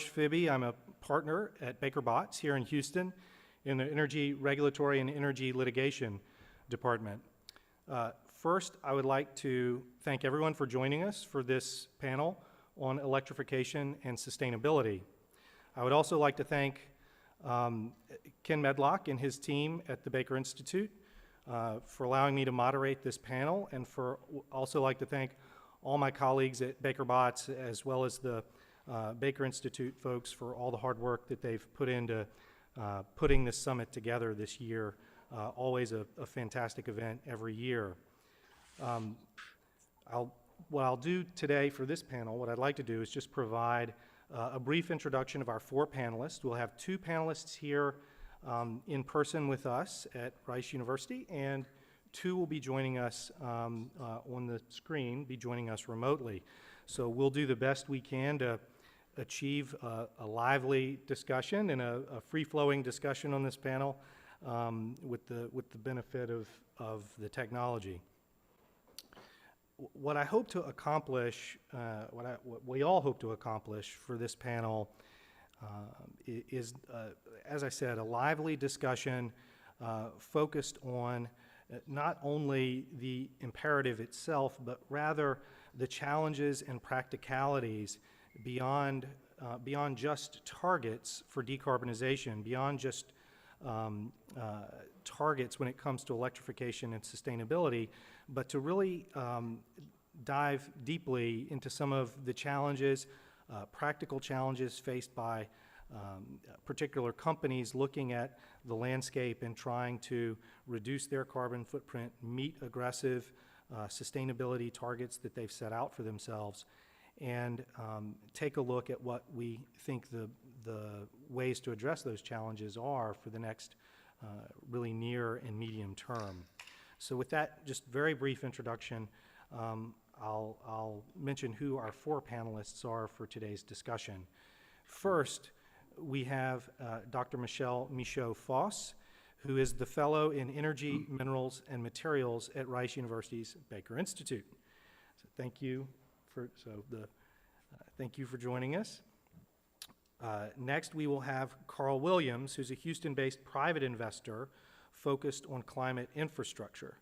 Fibbe. I'm a partner at Baker Botts here in Houston in the Energy Regulatory and Energy Litigation Department. First, I would like to thank everyone for joining us for this panel on electrification and sustainability. I would also like to thank Ken Medlock and his team at the Baker Institute for allowing me to moderate this panel, and also like to thank all my colleagues at Baker Botts as well as the Baker Institute folks for all the hard work that they've put into putting this summit together this year. Always a fantastic event every year. What I'll do today for this panel, what I'd like to do is just provide a brief introduction of our four panelists. We'll have two panelists here in person with us at Rice University, and two will be joining us on the screen, be joining us remotely. So we'll do the best we can to achieve a lively discussion and a free-flowing discussion on this panel with the benefit of the technology. What I hope to accomplish, what we all hope to accomplish for this panel is, as I said, a lively discussion focused on not only the imperative itself, but rather the challenges and practicalities beyond just targets for decarbonization, beyond just targets when it comes to electrification and sustainability, but to really dive deeply into some of the challenges, practical challenges faced by particular companies looking at the landscape and trying to reduce their carbon footprint, meet aggressive sustainability targets that they've set out for themselves, and take a look at what we think the ways to address those challenges are for the next really near and medium term. So with that just very brief introduction, I'll mention who our four panelists are for today's discussion. First, we have Dr. Michot Foss, who is the Fellow in Energy, Minerals, and Materials at Rice University's Baker Institute. So thank you for joining us. Next, we will have Carl Williams, who's a Houston-based private investor focused on climate infrastructure.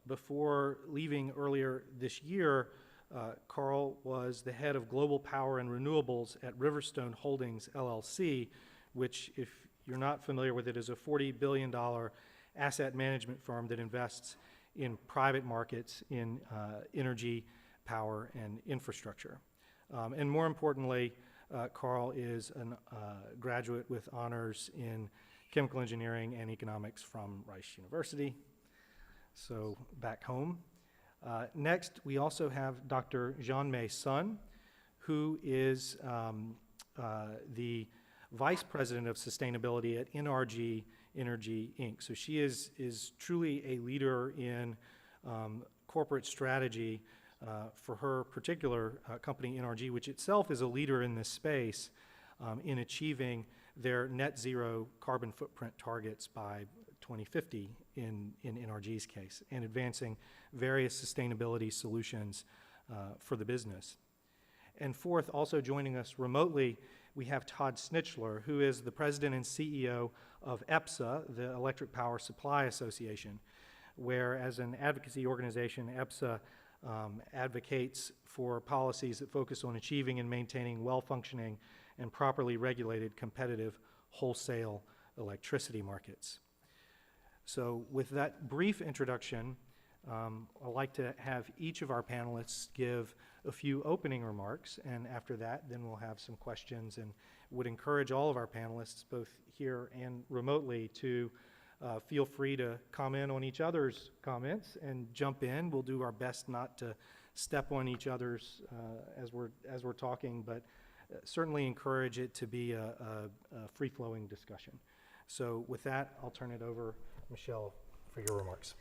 Before leaving earlier this year, Carl was the head of global power and renewables at Riverstone Holdings, LLC, which, if you're not familiar with it, is a $40 billion asset management firm that invests in private markets in energy, power, and infrastructure. And more importantly, Carl is a graduate with honors in chemical engineering and economics from Rice University, so back home. Next, we also have Dr. Jeanne-Mey Sun, who is the Vice President of Sustainability at NRG Energy, Inc. So she is truly a leader in corporate strategy for her particular company, NRG, which itself is a leader in this space in achieving their net zero carbon footprint targets by 2050 in NRG's case, and advancing various sustainability solutions for the business. And fourth, also joining us remotely, we have Todd Snitchler, who is the president and CEO of EPSA, the Electric Power Supply Association, where as an advocacy organization, EPSA advocates for policies that focus on achieving and maintaining well-functioning and properly regulated competitive wholesale electricity markets. So with that brief introduction, I'd like to have each of our panelists give a few opening remarks, and after that, then we'll have some questions, and would encourage all of our panelists, both here and remotely, to feel free to comment on each other's comments and jump in. We'll do our best not to step on each other's as we're talking, but certainly encourage it to be a free-flowing discussion. So with that, I'll turn it over, Michelle, for your remarks.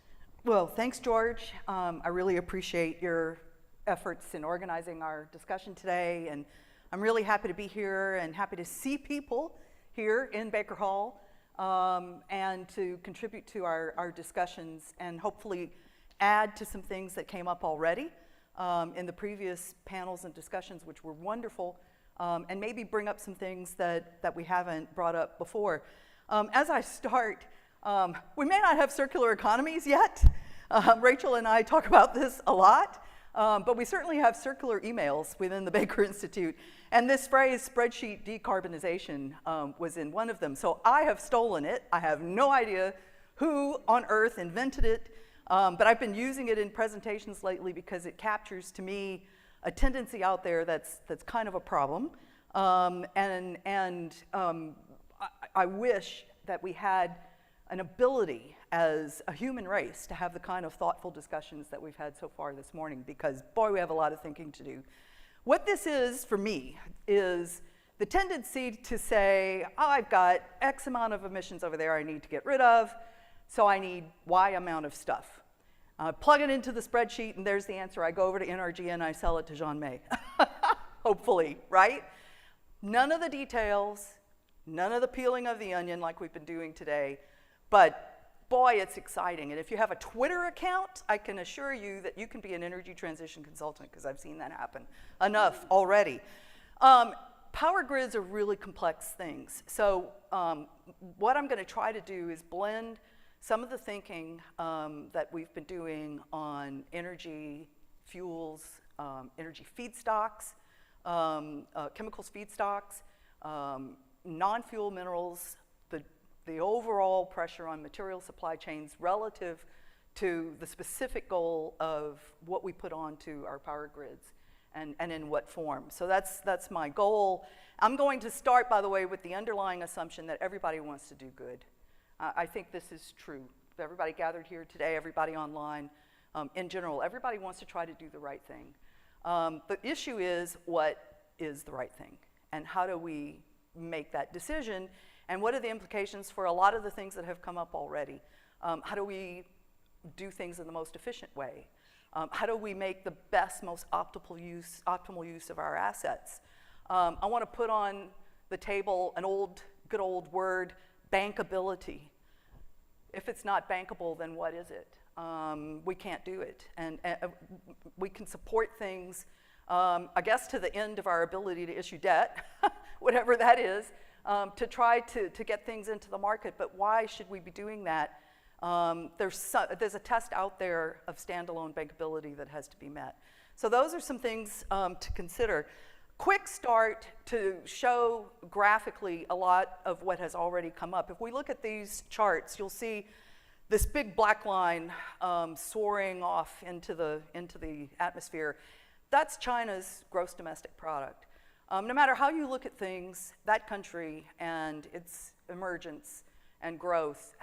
Well, thanks, George. I really appreciate your efforts in organizing our discussion today, and I'm really happy to be here and happy to see people here in Baker Hall and to contribute to our discussions and hopefully add to some things that came up already in the previous panels and discussions, which were wonderful. and maybe bring up some things that we haven't brought up before. As I start, we may not have circular economies yet. Rachel and I talk about this a lot, but we certainly have circular emails within the Baker Institute. And this phrase, spreadsheet decarbonization, was in one of them. So I have stolen it. I have no idea who on earth invented it, but I've been using it in presentations lately because it captures, to me, a tendency out there that's kind of a problem. I wish that we had an ability as a human race to have the kind of thoughtful discussions that we've had so far this morning, because boy, we have a lot of thinking to do. What this is for me is the tendency to say, oh, I've got X amount of emissions over there I need to get rid of, so I need Y amount of stuff. Plug it into the spreadsheet and there's the answer. I go over to NRG and I sell it to Jeanne-Mey, hopefully, right? None of the details, none of the peeling of the onion like we've been doing today, but boy, it's exciting. And if you have a Twitter account, I can assure you that you can be an energy transition consultant, because I've seen that happen enough already. Power grids are really complex things. So what I'm going to try to do is blend some of the thinking that we've been doing on energy, fuels, energy feedstocks, chemicals feedstocks, non-fuel minerals, the overall pressure on material supply chains relative to the specific goal of what we put onto our power grids and in what form. So that's my goal. I'm going to start, by the way, with the underlying assumption that everybody wants to do good. I think this is true. Everybody gathered here today, everybody online, in general, everybody wants to try to do the right thing. The issue is, what is the right thing? And how do we make that decision? And what are the implications for a lot of the things that have come up already? How do we do things in the most efficient way? How do we make the best, most optimal use of our assets? I want to put on the table an good old word, bankability. If it's not bankable, then what is it? We can't do it. And we can support things, I guess, to the end of our ability to issue debt, whatever that is, to try to get things into the market. But why should we be doing that? There's a test out there of standalone bankability that has to be met. So those are some things to consider. Quick start to show graphically a lot of what has already come up. If we look at these charts, you'll see this big black line soaring off into the atmosphere. That's China's gross domestic product. No matter how you look at things, that country and its emergence and growth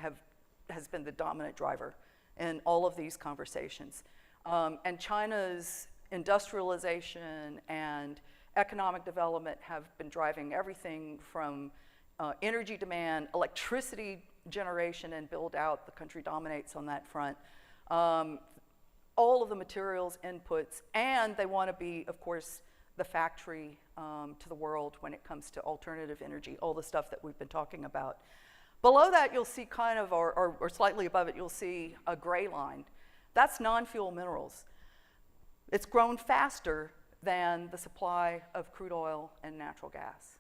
has been the dominant driver in all of these conversations. And China's industrialization and economic development have been driving everything from energy demand, electricity generation and build out. The country dominates on that front. All of the materials, inputs, and they want to be, of course, the factory to the world when it comes to alternative energy, all the stuff that we've been talking about. Below that, you'll see kind of, or slightly above it, you'll see a gray line. That's non-fuel minerals. It's grown faster than the supply of crude oil and natural gas.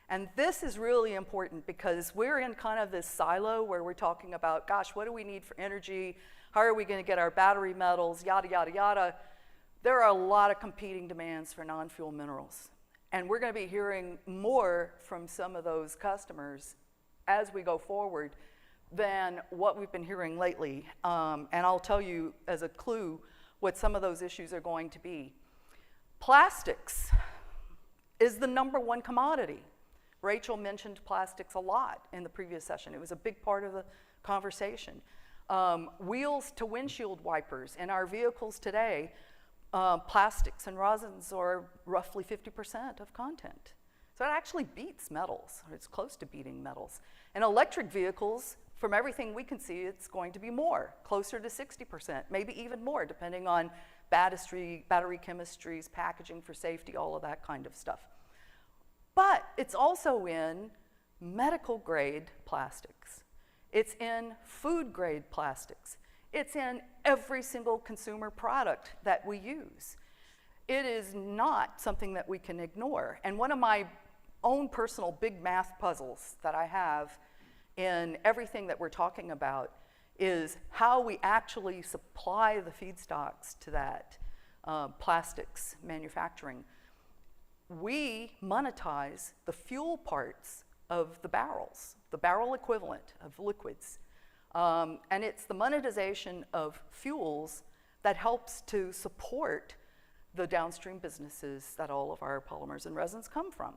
And this is really important because we're in kind of this silo where we're talking about, gosh, what do we need for energy? How are we going to get our battery metals, yada, yada, yada. There are a lot of competing demands for non-fuel minerals. And we're going to be hearing more from some of those customers as we go forward than what we've been hearing lately. And I'll tell you as a clue what some of those issues are going to be. Plastics is the #1 commodity. Rachel mentioned plastics a lot in the previous session. It was a big part of the conversation. Wheels to windshield wipers in our vehicles today, plastics and resins are roughly 50% of content. So it actually beats metals, or it's close to beating metals. In electric vehicles, from everything we can see, it's going to be more, closer to 60%, maybe even more, depending on battery chemistries, packaging for safety, all of that kind of stuff. But it's also in medical grade plastics. It's in food grade plastics. It's in every single consumer product that we use. it is not something that we can ignore. And one of my own personal big math puzzles that I have in everything that we're talking about is how we actually supply the feedstocks to that plastics manufacturing. We monetize the fuel parts of the barrels, the barrel equivalent of liquids. And it's the monetization of fuels that helps to support the downstream businesses that all of our polymers and resins come from.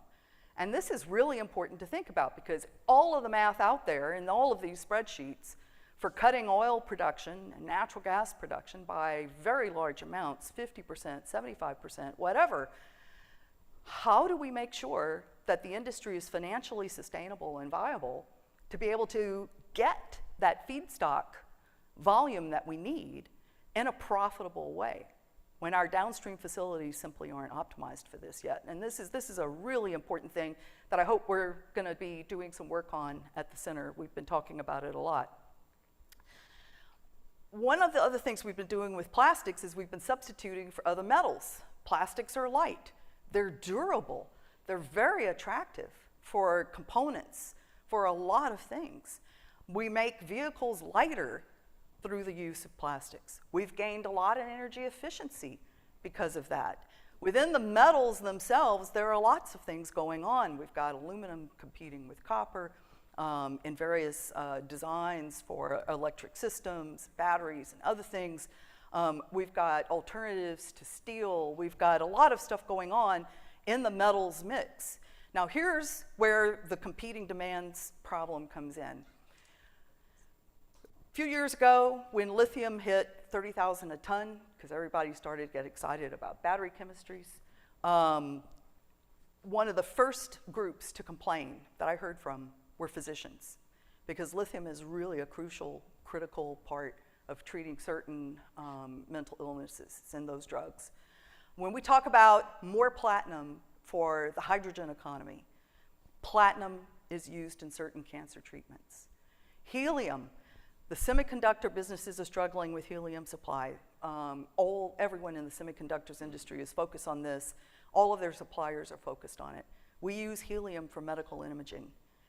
And this is really important to think about because all of the math out there in all of these spreadsheets for cutting oil production and natural gas production by very large amounts, 50%, 75%, whatever, how do we make sure that the industry is financially sustainable and viable to be able to get that feedstock volume that we need in a profitable way when our downstream facilities simply aren't optimized for this yet? And this is a really important thing that I hope we're going to be doing some work on at the center. We've been talking about it a lot. One of the other things we've been doing with plastics is we've been substituting for other metals. Plastics are light, they're durable, they're very attractive for components, for a lot of things. We make vehicles lighter through the use of plastics. We've gained a lot in energy efficiency because of that. Within the metals themselves, there are lots of things going on. We've got aluminum competing with copper in various designs for electric systems, batteries, and other things. We've got alternatives to steel. We've got a lot of stuff going on in the metals mix. Now here's where the competing demands problem comes in. A few years ago, when lithium hit 30,000 a ton, because everybody started to get excited about battery chemistries, one of the first groups to complain that I heard from were physicians, because lithium is really a crucial, critical part of treating certain mental illnesses in those drugs. When we talk about more platinum for the hydrogen economy, platinum is used in certain cancer treatments. Helium, the semiconductor businesses are struggling with helium supply. Everyone in the semiconductors industry is focused on this. All of their suppliers are focused on it. We use helium for medical imaging,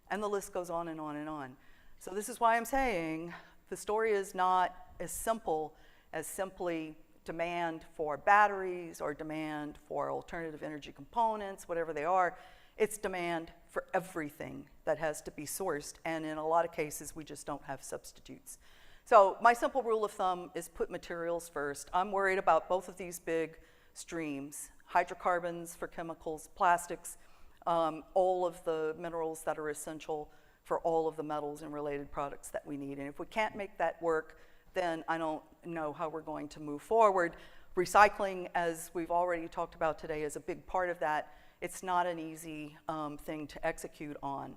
and the list goes on and on and on. So this is why I'm saying the story is not as simple as simply demand for batteries or demand for alternative energy components, whatever they are. It's demand for everything that has to be sourced, and in a lot of cases, we just don't have substitutes. So my simple rule of thumb is put materials first. I'm worried about both of these big streams, hydrocarbons for chemicals, plastics, all of the minerals that are essential for all of the metals and related products that we need. And if we can't make that work, then I don't know how we're going to move forward. Recycling, as we've already talked about today, is a big part of that. It's not an easy thing to execute on.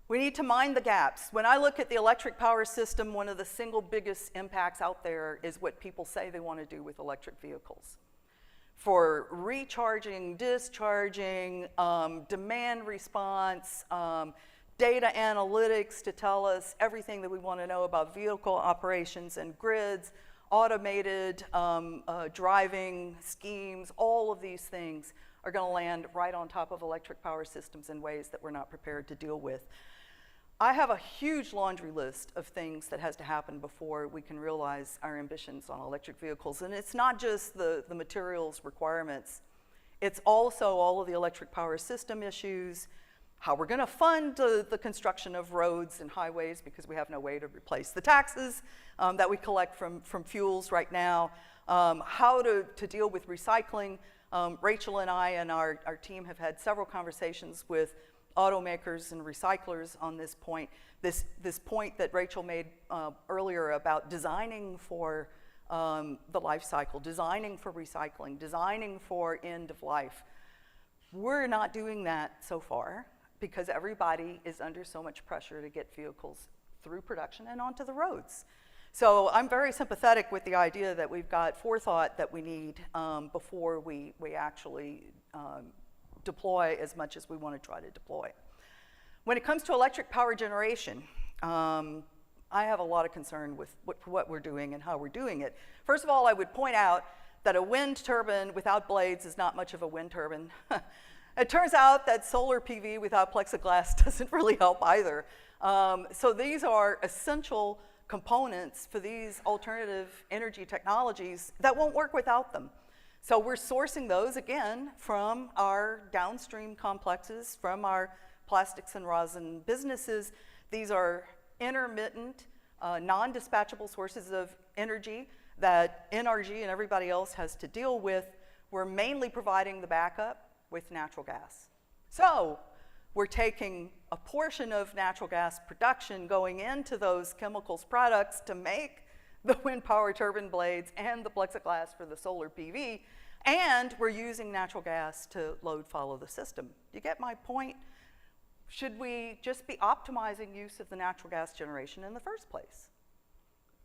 We need to mind the gaps. When I look at the electric power system, one of the single biggest impacts out there is what people say they want to do with electric vehicles. For recharging, discharging, demand response, data analytics to tell us everything that we want to know about vehicle operations and grids, automated driving schemes, all of these things are going to land right on top of electric power systems in ways that we're not prepared to deal with. I have a huge laundry list of things that has to happen before we can realize our ambitions on electric vehicles. And it's not just the materials requirements. It's also all of the electric power system issues, how we're going to fund the construction of roads and highways because we have no way to replace the taxes that we collect from fuels right now, how to deal with recycling. Rachel and I and our team have had several conversations with automakers and recyclers on this point. This point that Rachel made earlier about designing for the life cycle, designing for recycling, designing for end of life. We're not doing that so far because everybody is under so much pressure to get vehicles through production and onto the roads. So I'm very sympathetic with the idea that we've got forethought that we need before we actually deploy as much as we want to try to deploy. When it comes to electric power generation, I have a lot of concern with what we're doing and how we're doing it. First of all, I would point out that a wind turbine without blades is not much of a wind turbine. It turns out that solar PV without plexiglass doesn't really help either. So these are essential components for these alternative energy technologies that won't work without them. So we're sourcing those, again, from our downstream complexes, from our plastics and rosin businesses. These are intermittent, non-dispatchable sources of energy that NRG and everybody else has to deal with. We're mainly providing the backup with natural gas. So we're taking a portion of natural gas production going into those chemicals products to make the wind power turbine blades and the plexiglass for the solar PV, and we're using natural gas to load follow the system. You get my point? Should we just be optimizing use of the natural gas generation in the first place?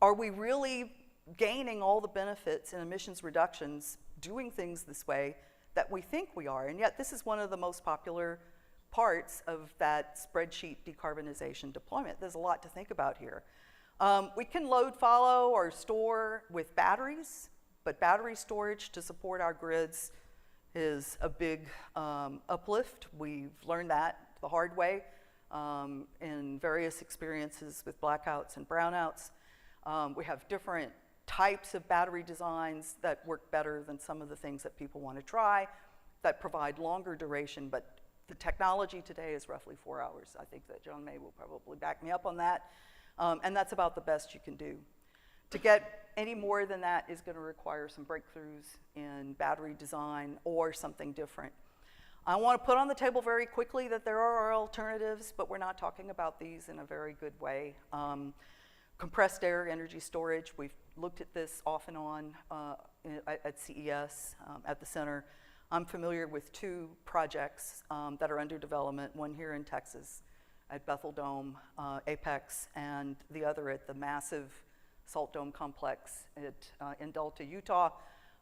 Are we really gaining all the benefits and emissions reductions doing things this way that we think we are? And yet this is one of the most popular parts of that spreadsheet decarbonization deployment. There's a lot to think about here. We can load follow or store with batteries, but battery storage to support our grids is a big uplift. We've learned that the hard way in various experiences with blackouts and brownouts. We have different types of battery designs that work better than some of the things that people want to try, that provide longer duration, but the technology today is roughly 4 hours. I think that Jeanne-Mey will probably back me up on that. And that's about the best you can do. To get any more than that is going to require some breakthroughs in battery design or something different. I want to put on the table very quickly that there are alternatives, but we're not talking about these in a very good way. Compressed air energy storage, we've looked at this off and on at CES, at the center. I'm familiar with 2 projects that are under development, one here in Texas at Bethel Dome, Apex, and the other at the massive Salt Dome complex in Delta, Utah,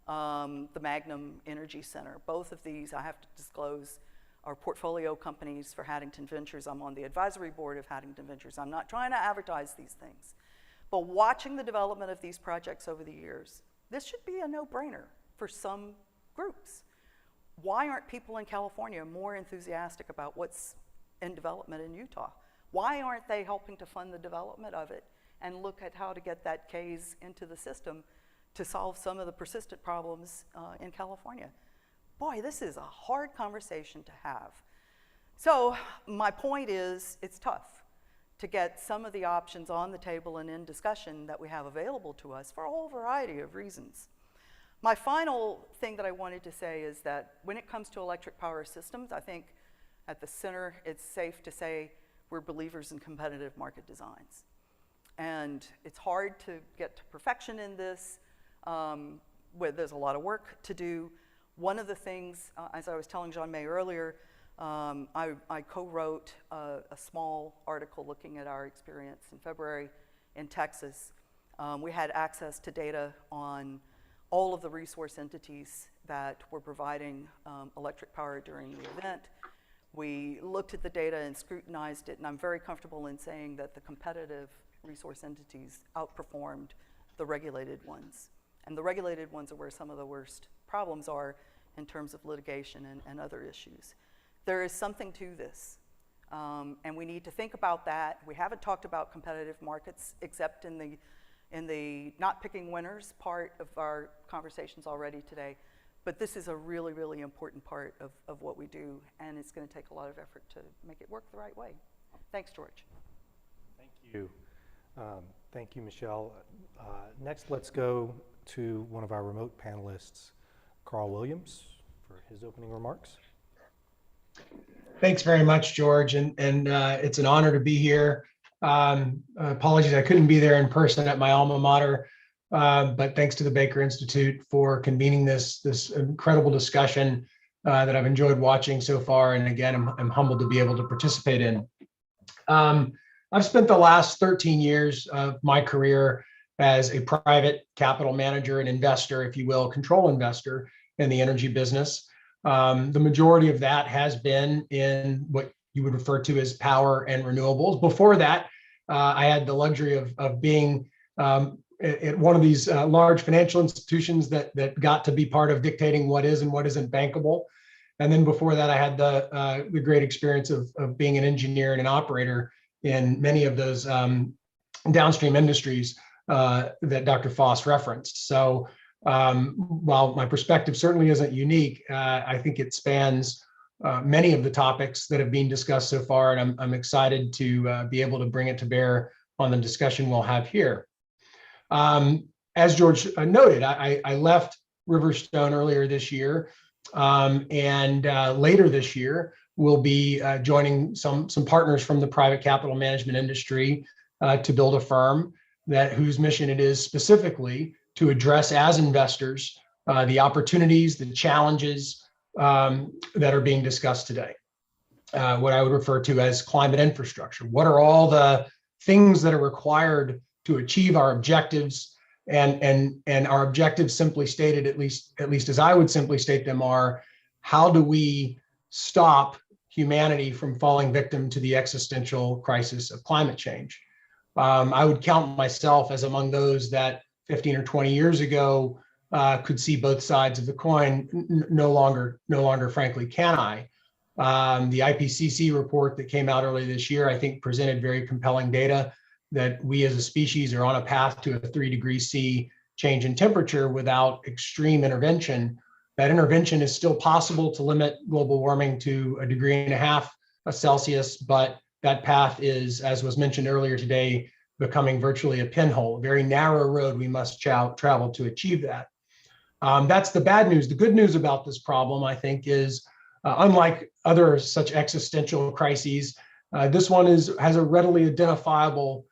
the Magnum Energy Center. Both of these, I have to disclose, are portfolio companies for Haddington Ventures. I'm on the advisory board of Haddington Ventures. I'm not trying to advertise these things. But watching the development of these projects over the years, this should be a no-brainer for some groups. Why aren't people in California more enthusiastic about what's in development in Utah? Why aren't they helping to fund the development of it and look at how to get that Ks into the system to solve some of the persistent problems in California? Boy, this is a hard conversation to have. So my point is, it's tough to get some of the options on the table and in discussion that we have available to us for a whole variety of reasons. My final thing that I wanted to say is that when it comes to electric power systems, I think at the center, it's safe to say we're believers in competitive market designs. And it's hard to get to perfection in this, where there's a lot of work to do. One of the things, as I was telling Jeanne-Mey earlier, I co-wrote a small article looking at our experience in February in Texas. We had access to data on all of the resource entities that were providing electric power during the event. We looked at the data and scrutinized it, and I'm very comfortable in saying that the competitive resource entities outperformed the regulated ones. And the regulated ones are where some of the worst problems are in terms of litigation and other issues. There is something to this, and we need to think about that. We haven't talked about competitive markets except in the not picking winners part of our conversations already today, but this is a really, really important part of what we do, and it's going to take a lot of effort to make it work the right way. Thanks, George. Thank you. Thank you, Michelle. Next, let's go to one of our remote panelists, Carl Williams, for his opening remarks. Thanks very much, George, and it's an honor to be here. Apologies, I couldn't be there in person at my alma mater, but thanks to the Baker Institute for convening this incredible discussion that I've enjoyed watching so far, and again, I'm humbled to be able to participate in. I've spent the last 13 years of my career as a private capital manager and investor, if you will, control investor in the energy business. The majority of that has been in what you would refer to as power and renewables. Before that, I had the luxury of being at one of these large financial institutions that got to be part of dictating what is and what isn't bankable. And then before that, I had the great experience of being an engineer and an operator in many of those downstream industries that Dr. Foss referenced. So while my perspective certainly isn't unique, I think it spans many of the topics that have been discussed so far, and I'm excited to be able to bring it to bear on the discussion we'll have here. As George noted, I left Riverstone earlier this year, and later this year, we'll be joining some partners from the private capital management industry to build a firm whose mission it is specifically to address as investors the opportunities, the challenges that are being discussed today. What I would refer to as climate infrastructure. What are all the things that are required to achieve our objectives? And our objectives, simply stated, at least as I would simply state them, are how do we stop humanity from falling victim to the existential crisis of climate change? I would count myself as among those that 15 or 20 years ago could see both sides of the coin. No longer, frankly, can I. The IPCC report that came out earlier this year, I think, presented very compelling data that we as a species are on a path to a 3 degrees C change in temperature without extreme intervention. That intervention is still possible to limit global warming to 1.5 degrees Celsius, but that path is, as was mentioned earlier today, becoming virtually a pinhole, a very narrow road we must travel to achieve that. That's the bad news. The good news about this problem, I think, is unlike other such existential crises, this one has a readily identifiable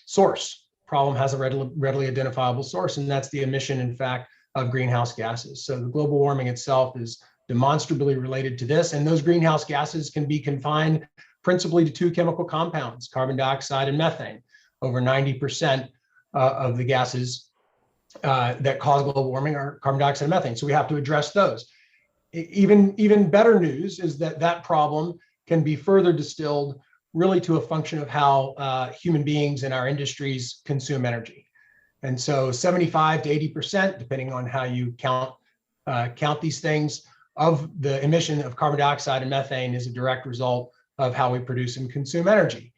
source. Problem has a readily identifiable source, and that's the emission, in fact, of greenhouse gases. So the global warming itself is demonstrably related to this, and those greenhouse gases can be confined principally to 2 chemical compounds, carbon dioxide and methane. Over 90% of the gases that cause global warming are carbon dioxide and methane. So we have to address those. Even better news is that problem can be further distilled really to a function of how human beings in our industries consume energy. And so 75 to 80%, depending on how you count these things, of the emission of carbon dioxide and methane is a direct result of how we produce and consume energy.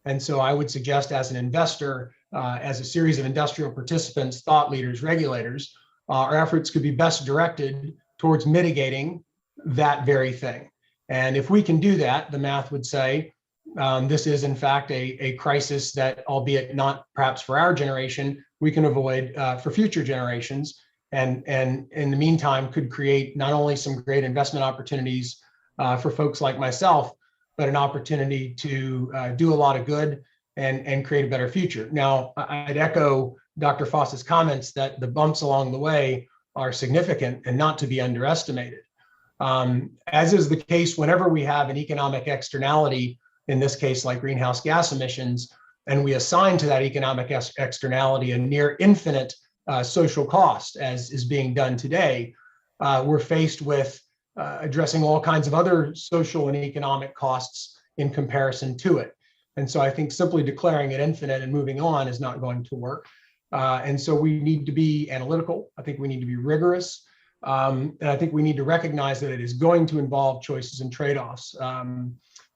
And so I would suggest, as an investor, as a series of industrial participants, thought leaders, regulators, our efforts could be best directed towards mitigating that very thing. And if we can do that, the math would say this is in fact a crisis that, albeit not perhaps for our generation, we can avoid for future generations. And in the meantime, could create not only some great investment opportunities for folks like myself, but an opportunity to do a lot of good and create a better future. Now, I'd echo Dr. Foss's comments that the bumps along the way are significant and not to be underestimated. As is the case whenever we have an economic externality, in this case, like greenhouse gas emissions, and we assign to that economic externality a near infinite social cost, as is being done today, we're faced with addressing all kinds of other social and economic costs in comparison to it. And so I think simply declaring it infinite and moving on is not going to work. And so we need to be analytical. I think we need to be rigorous. And I think we need to recognize that it is going to involve choices and trade-offs.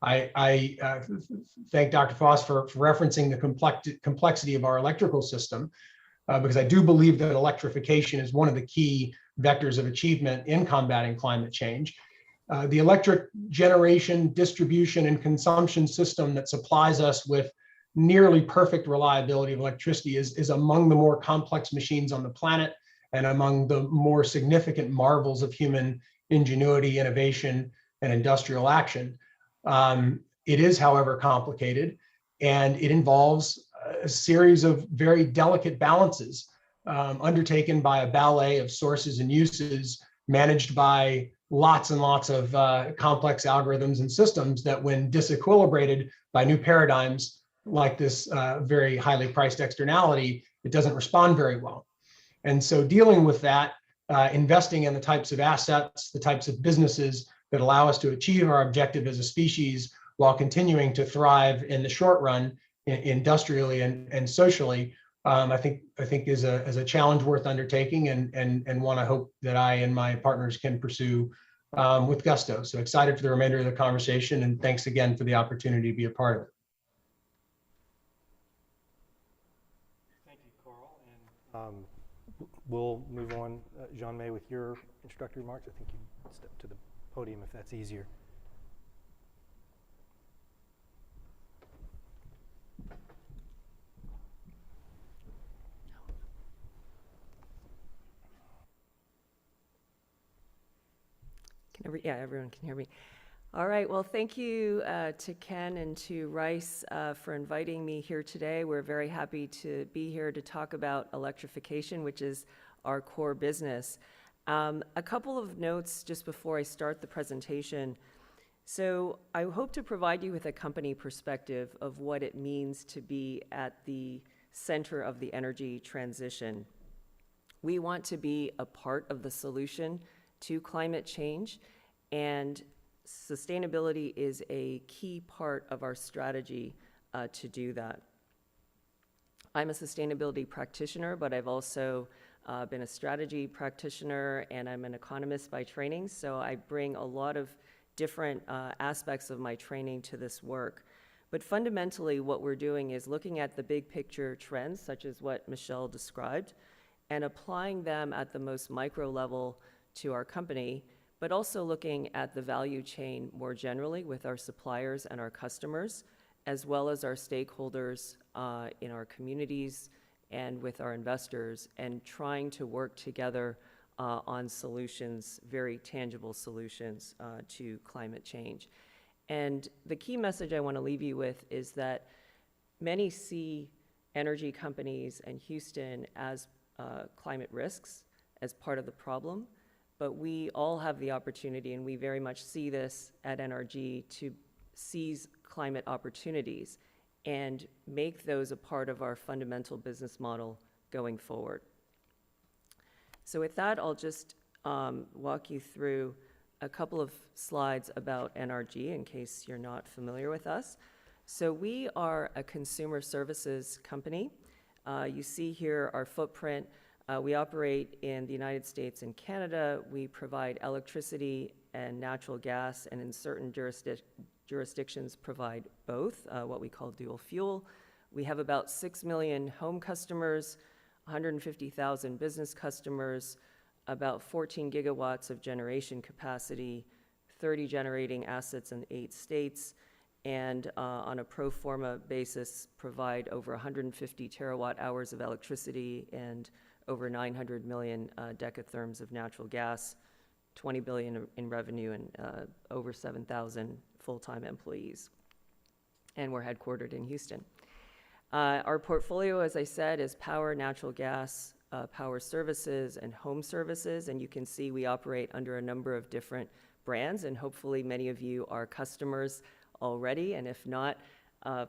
I thank Dr. Foss for referencing the complexity of our electrical system, because I do believe that electrification is one of the key vectors of achievement in combating climate change. The electric generation, distribution, and consumption system that supplies us with nearly perfect reliability of electricity is among the more complex machines on the planet and among the more significant marvels of human ingenuity, innovation, and industrial action. It is, however, complicated, and it involves a series of very delicate balances undertaken by a ballet of sources and uses, managed by lots and lots of complex algorithms and systems that, when disequilibrated by new paradigms like this very highly priced externality, it doesn't respond very well. And so dealing with that, investing in the types of assets, the types of businesses that allow us to achieve our objective as a species while continuing to thrive in the short run, industrially and socially, I think is a challenge worth undertaking, and one I hope that I and my partners can pursue with gusto. So excited for the remainder of the conversation, and thanks again for the opportunity to be a part of it. Thank you, Carl. And we'll move on, Jeanne-Mey, with your introductory remarks. I think you can step to the podium if that's easier. Yeah, everyone can hear me. All right, well, thank you to Ken and to Rice for inviting me here today. We're very happy to be here to talk about electrification, which is our core business. A couple of notes just before I start the presentation. So I hope to provide you with a company perspective of what it means to be at the center of the energy transition. We want to be a part of the solution to climate change, and sustainability is a key part of our strategy to do that. I'm a sustainability practitioner, but I've also been a strategy practitioner, and I'm an economist by training, so I bring a lot of different aspects of my training to this work. But fundamentally, what we're doing is looking at the big picture trends, such as what Michelle described, and applying them at the most micro level to our company, but also looking at the value chain more generally with our suppliers and our customers, as well as our stakeholders in our communities and with our investors, and trying to work together on solutions, very tangible solutions to climate change. And the key message I want to leave you with is that many see energy companies and Houston as climate risks, as part of the problem, but we all have the opportunity, and we very much see this at NRG, to seize climate opportunities and make those a part of our fundamental business model going forward. So with that, I'll just walk you through a couple of slides about NRG in case you're not familiar with us. So we are a consumer services company. You see here our footprint. We operate in the United States and Canada. We provide electricity and natural gas, and in certain jurisdictions provide both, what we call dual fuel. We have about 6 million home customers, 150,000 business customers, about 14 gigawatts of generation capacity, 30 generating assets in 8 states, and on a pro forma basis provide over 150 terawatt hours of electricity and over 900 million decatherms of natural gas, 20 billion in revenue, and over 7,000 full-time employees. And we're headquartered in Houston. Our portfolio, as I said, is power, natural gas, power services, and home services. And you can see we operate under a number of different brands, and hopefully many of you are customers already. And if not,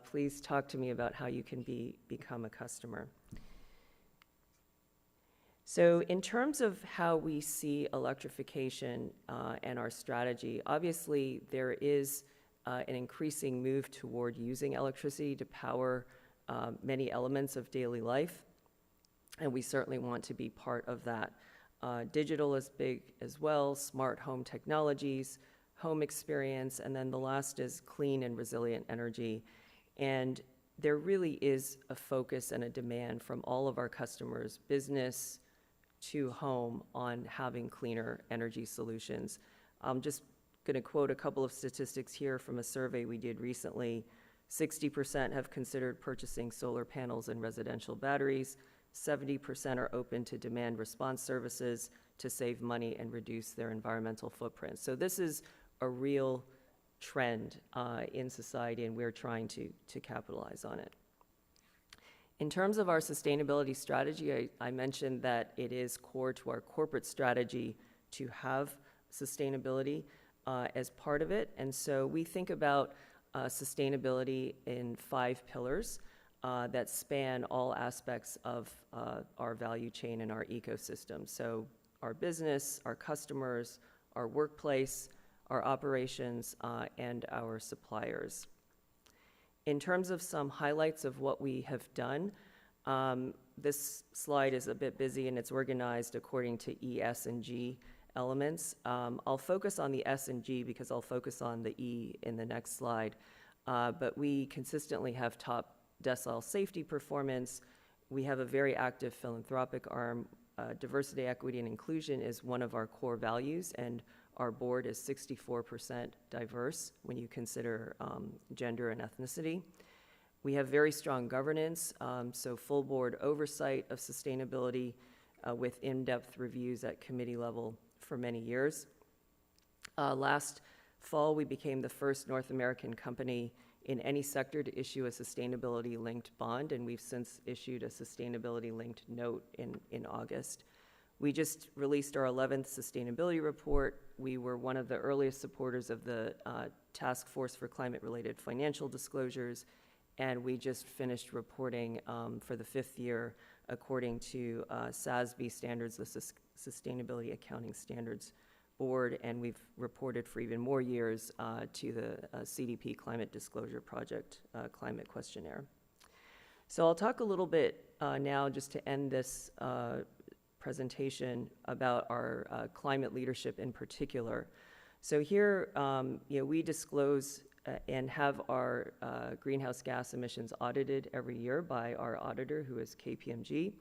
please talk to me about how you can become a customer. So in terms of how we see electrification and our strategy, obviously there is an increasing move toward using electricity to power many elements of daily life, and we certainly want to be part of that. Digital is big as well, smart home technologies, home experience, and then the last is clean and resilient energy. And there really is a focus and a demand from all of our customers, business to home, on having cleaner energy solutions. I'm just going to quote a couple of statistics here from a survey we did recently. 60% have considered purchasing solar panels and residential batteries. 70% are open to demand response services to save money and reduce their environmental footprint. So this is a real trend in society, and we're trying to capitalize on it. In terms of our sustainability strategy, I mentioned that it is core to our corporate strategy to have sustainability as part of it. And so we think about sustainability in 5 pillars that span all aspects of our value chain and our ecosystem. So our business, our customers, our workplace, our operations, and our suppliers. In terms of some highlights of what we have done, This slide is a bit busy and it's organized according to E, S, and G elements. I'll focus on the S and G because I'll focus on the E in the next slide. But we consistently have top decile safety performance. We have a very active philanthropic arm. Diversity, equity, and inclusion is one of our core values, and our board is 64% diverse when you consider gender and ethnicity. We have very strong governance, so full board oversight of sustainability with in-depth reviews at committee level for many years. Last fall, we became the first North American company in any sector to issue a sustainability-linked bond, and we've since issued a sustainability-linked note in August. We just released our 11th sustainability report. We were one of the earliest supporters of the Task Force for Climate-Related Financial Disclosures, and we just finished reporting for the 5th year according to SASB standards, the Sustainability Accounting Standards Board, and we've reported for even more years to the CDP Climate Disclosure Project Climate Questionnaire. So I'll talk a little bit now, just to end this presentation, about our climate leadership in particular. So here, we disclose and have our greenhouse gas emissions audited every year by our auditor, who is KPMG.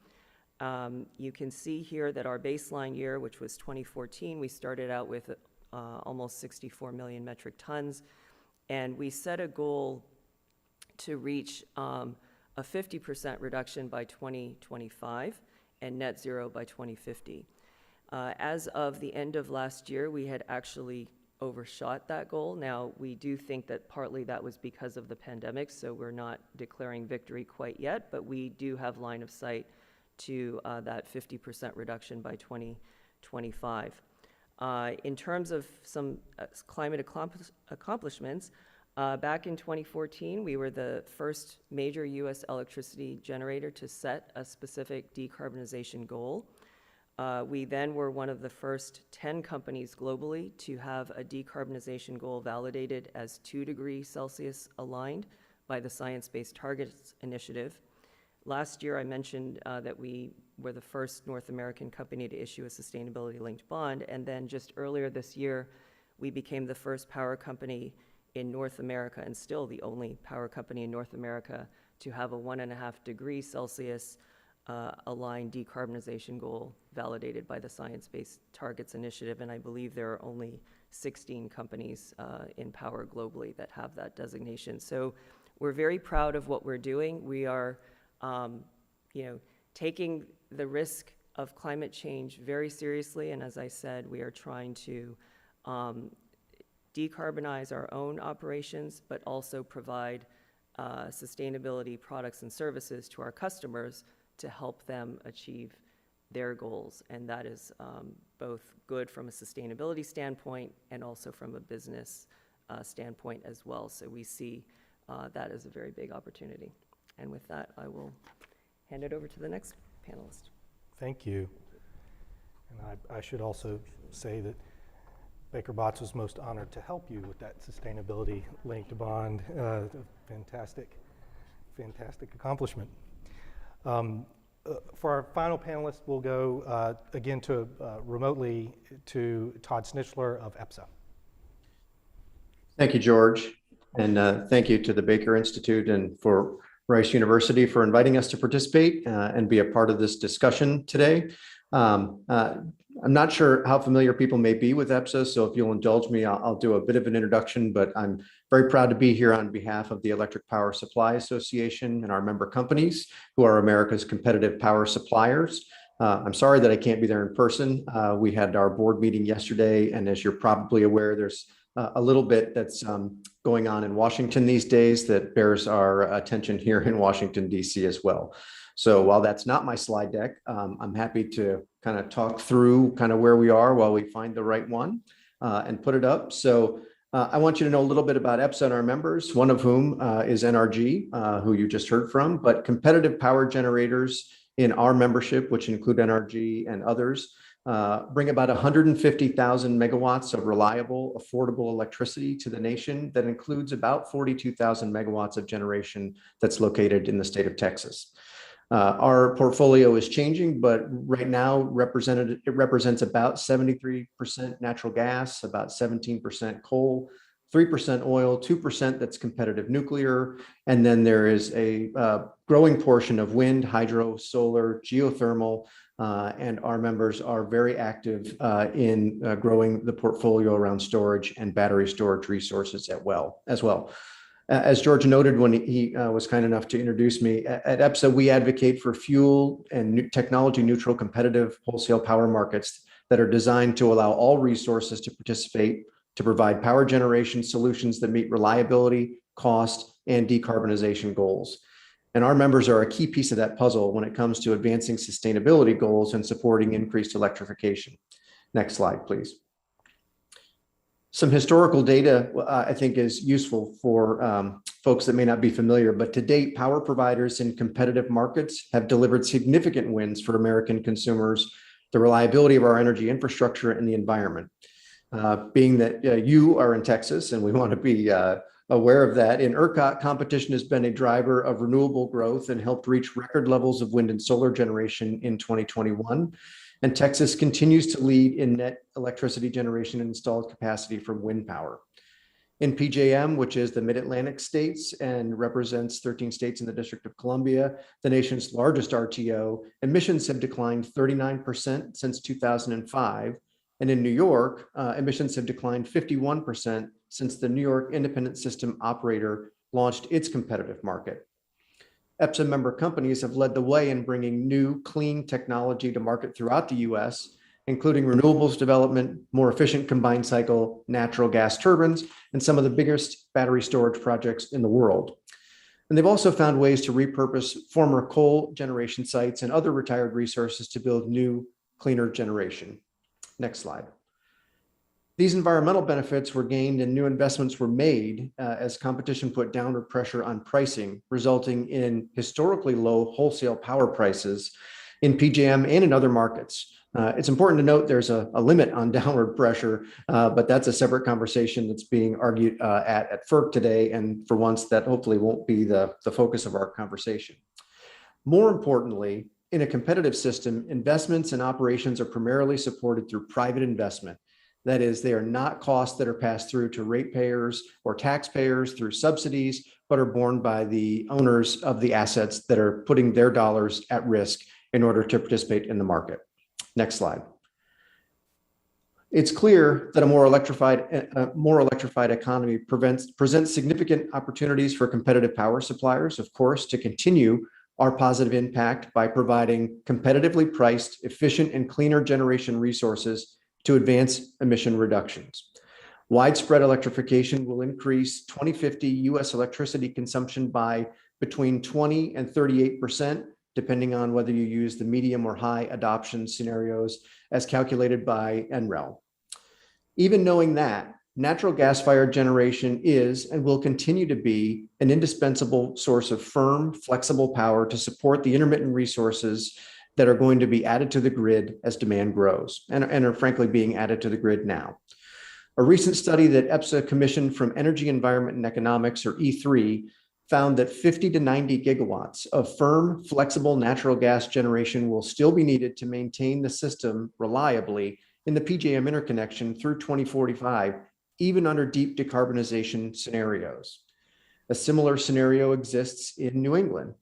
You can see here that our baseline year, which was 2014, we started out with almost 64 million metric tons, and we set a goal to reach a 50% reduction by 2025 and net zero by 2050. As of the end of last year, we had actually overshot that goal. Now, we do think that partly that was because of the pandemic, so we're not declaring victory quite yet, but we do have line of sight to that 50% reduction by 2025. In terms of some climate accomplishments, back in 2014, we were the first major U.S. electricity generator to set a specific decarbonization goal. We then were one of the first 10 companies globally to have a decarbonization goal validated as 2 degrees Celsius aligned by the Science Based Targets Initiative. Last year, I mentioned that we were the first North American company to issue a sustainability-linked bond, and then just earlier this year, we became the first power company in North America, and still the only power company in North America, to have a 1.5 degrees Celsius aligned decarbonization goal validated by the Science Based Targets Initiative, and I believe there are only 16 companies in power globally that have that designation. So we're very proud of what we're doing. We are taking the risk of climate change very seriously, and as I said, we are trying to decarbonize our own operations, but also provide sustainability products and services to our customers to help them achieve their goals. And that is both good from a sustainability standpoint and also from a business standpoint as well. So we see that as a very big opportunity. And with that, I will hand it over to the next panelist. Thank you. And I should also say that Baker Botts was most honored to help you with that sustainability-linked bond. Fantastic accomplishment. For our final panelist, we'll go again remotely to Todd Snitchler of EPSA. Thank you, George. And thank you to the Baker Institute and for Rice University for inviting us to participate and be a part of this discussion today. I'm not sure how familiar people may be with EPSA, so if you'll indulge me, I'll do a bit of an introduction, but I'm very proud to be here on behalf of the Electric Power Supply Association and our member companies, who are America's competitive power suppliers. I'm sorry that I can't be there in person. We had our board meeting yesterday, and as you're probably aware, there's a little bit that's going on in Washington these days that bears our attention here in Washington, D.C. as well. So while that's not my slide deck, I'm happy to kind of talk through kind of where we are while we find the right one and put it up. So I want you to know a little bit about EPSA and our members, one of whom is NRG, who you just heard from, but competitive power generators in our membership, which include NRG and others, bring about 150,000 megawatts of reliable, affordable electricity to the nation. That includes about 42,000 megawatts of generation that's located in the state of Texas. Our portfolio is changing, but right now it represents about 73% natural gas, about 17% coal, 3% oil, 2% that's competitive nuclear, and then there is a growing portion of wind, hydro, solar, geothermal, and our members are very active in growing the portfolio around storage and battery storage resources as well. As George noted when he was kind enough to introduce me, at EPSA, we advocate for fuel and technology neutral competitive wholesale power markets that are designed to allow all resources to participate to provide power generation solutions that meet reliability, cost, and decarbonization goals. And our members are a key piece of that puzzle when it comes to advancing sustainability goals and supporting increased electrification. Next slide, please. Some historical data, I think, is useful for folks that may not be familiar, but to date, power providers in competitive markets have delivered significant wins for American consumers, the reliability of our energy infrastructure, and the environment. Being that you are in Texas, and we want to be aware of that, in ERCOT, competition has been a driver of renewable growth and helped reach record levels of wind and solar generation in 2021. And Texas continues to lead in net electricity generation and installed capacity from wind power. In PJM, which is the Mid-Atlantic states and represents 13 states in the District of Columbia, the nation's largest RTO, emissions have declined 39% since 2005. And in New York, emissions have declined 51% since the New York Independent System Operator launched its competitive market. EPSA member companies have led the way in bringing new clean technology to market throughout the US, including renewables development, more efficient combined cycle natural gas turbines, and some of the biggest battery storage projects in the world. And they've also found ways to repurpose former coal generation sites and other retired resources to build new, cleaner generation. Next slide. These environmental benefits were gained and new investments were made as competition put downward pressure on pricing, resulting in historically low wholesale power prices in PJM and in other markets. It's important to note there's a limit on downward pressure, but that's a separate conversation that's being argued at FERC today. And for once, that hopefully won't be the focus of our conversation. More importantly, in a competitive system, investments and operations are primarily supported through private investment. That is, they are not costs that are passed through to ratepayers or taxpayers through subsidies, but are borne by the owners of the assets that are putting their dollars at risk in order to participate in the market. Next slide. It's clear that a more electrified economy presents significant opportunities for competitive power suppliers, of course, to continue our positive impact by providing competitively priced, efficient, and cleaner generation resources to advance emission reductions. Widespread electrification will increase 2050 US electricity consumption by between 20 and 38%, depending on whether you use the medium or high adoption scenarios as calculated by NREL. Even knowing that, natural gas-fired generation is and will continue to be an indispensable source of firm, flexible power to support the intermittent resources that are going to be added to the grid as demand grows and are frankly being added to the grid now. A recent study that EPSA commissioned from Energy, Environment, and Economics, or E3, found that 50 to 90 gigawatts of firm, flexible natural gas generation will still be needed to maintain the system reliably in the PJM interconnection through 2045, even under deep decarbonization scenarios. A similar scenario exists in New England.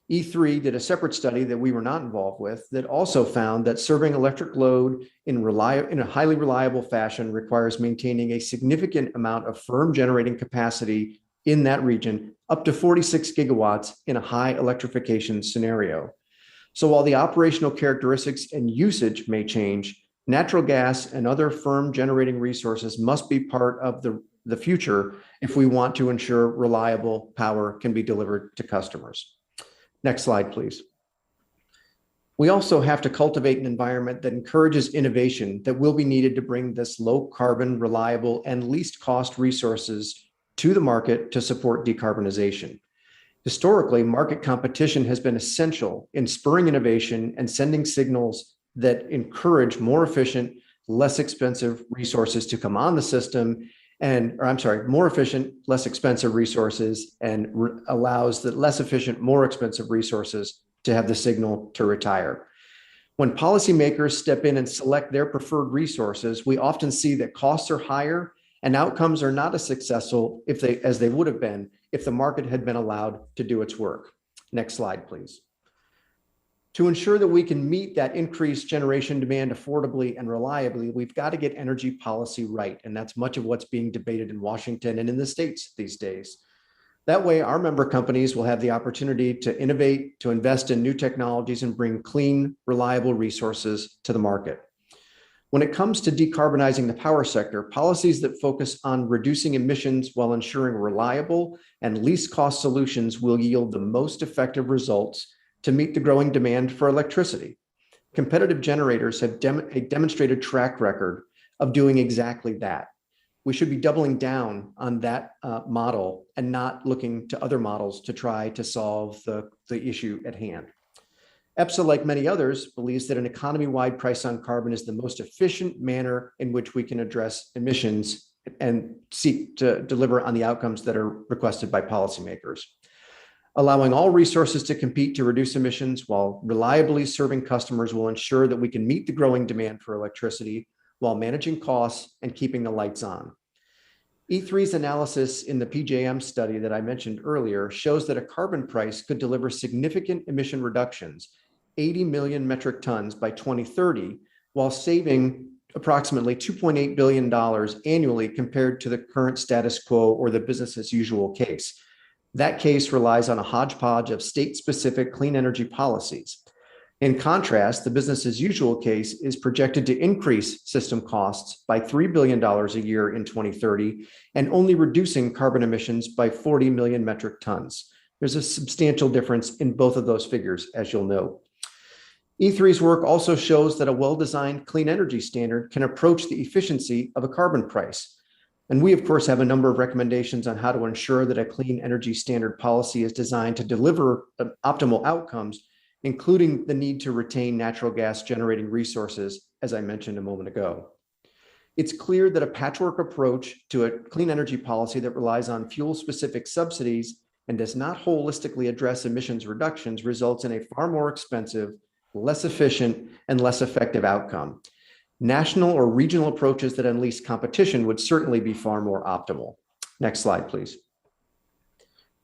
E3 did a separate study that we were not involved with that also found that serving electric load in a highly reliable fashion requires maintaining a significant amount of firm generating capacity in that region, up to 46 gigawatts in a high electrification scenario. So while the operational characteristics and usage may change, natural gas and other firm generating resources must be part of the future if we want to ensure reliable power can be delivered to customers. Next slide, please. We also have to cultivate an environment that encourages innovation that will be needed to bring this low carbon, reliable, and least cost resources to the market to support decarbonization. Historically, market competition has been essential in spurring innovation and sending signals that encourage more efficient, less expensive resources to come on the system more efficient, less expensive resources, and allows the less efficient, more expensive resources to have the signal to retire. When policymakers step in and select their preferred resources, we often see that costs are higher and outcomes are not as successful as they would have been if the market had been allowed to do its work. Next slide, please. To ensure that we can meet that increased generation demand affordably and reliably, we've got to get energy policy right. And that's much of what's being debated in Washington and in the states these days. That way, our member companies will have the opportunity to innovate, to invest in new technologies, and bring clean, reliable resources to the market. When it comes to decarbonizing the power sector, policies that focus on reducing emissions while ensuring reliable and least cost solutions will yield the most effective results to meet the growing demand for electricity. Competitive generators have a demonstrated track record of doing exactly that. We should be doubling down on that model and not looking to other models to try to solve the issue at hand. EPSA, like many others, believes that an economy-wide price on carbon is the most efficient manner in which we can address emissions and seek to deliver on the outcomes that are requested by policymakers. Allowing all resources to compete to reduce emissions while reliably serving customers will ensure that we can meet the growing demand for electricity while managing costs and keeping the lights on. E3's analysis in the PJM study that I mentioned earlier shows that a carbon price could deliver significant emission reductions, 80 million metric tons by 2030, while saving approximately $2.8 billion annually compared to the current status quo or the business as usual case. That case relies on a hodgepodge of state-specific clean energy policies. In contrast, the business as usual case is projected to increase system costs by $3 billion a year in 2030 and only reducing carbon emissions by 40 million metric tons. There's a substantial difference in both of those figures, as you'll know. E3's work also shows that a well-designed clean energy standard can approach the efficiency of a carbon price. And we, of course, have a number of recommendations on how to ensure that a clean energy standard policy is designed to deliver optimal outcomes, including the need to retain natural gas generating resources, as I mentioned a moment ago. It's clear that a patchwork approach to a clean energy policy that relies on fuel-specific subsidies and does not holistically address emissions reductions results in a far more expensive, less efficient, and less effective outcome. National or regional approaches that unleash competition would certainly be far more optimal. Next slide, please.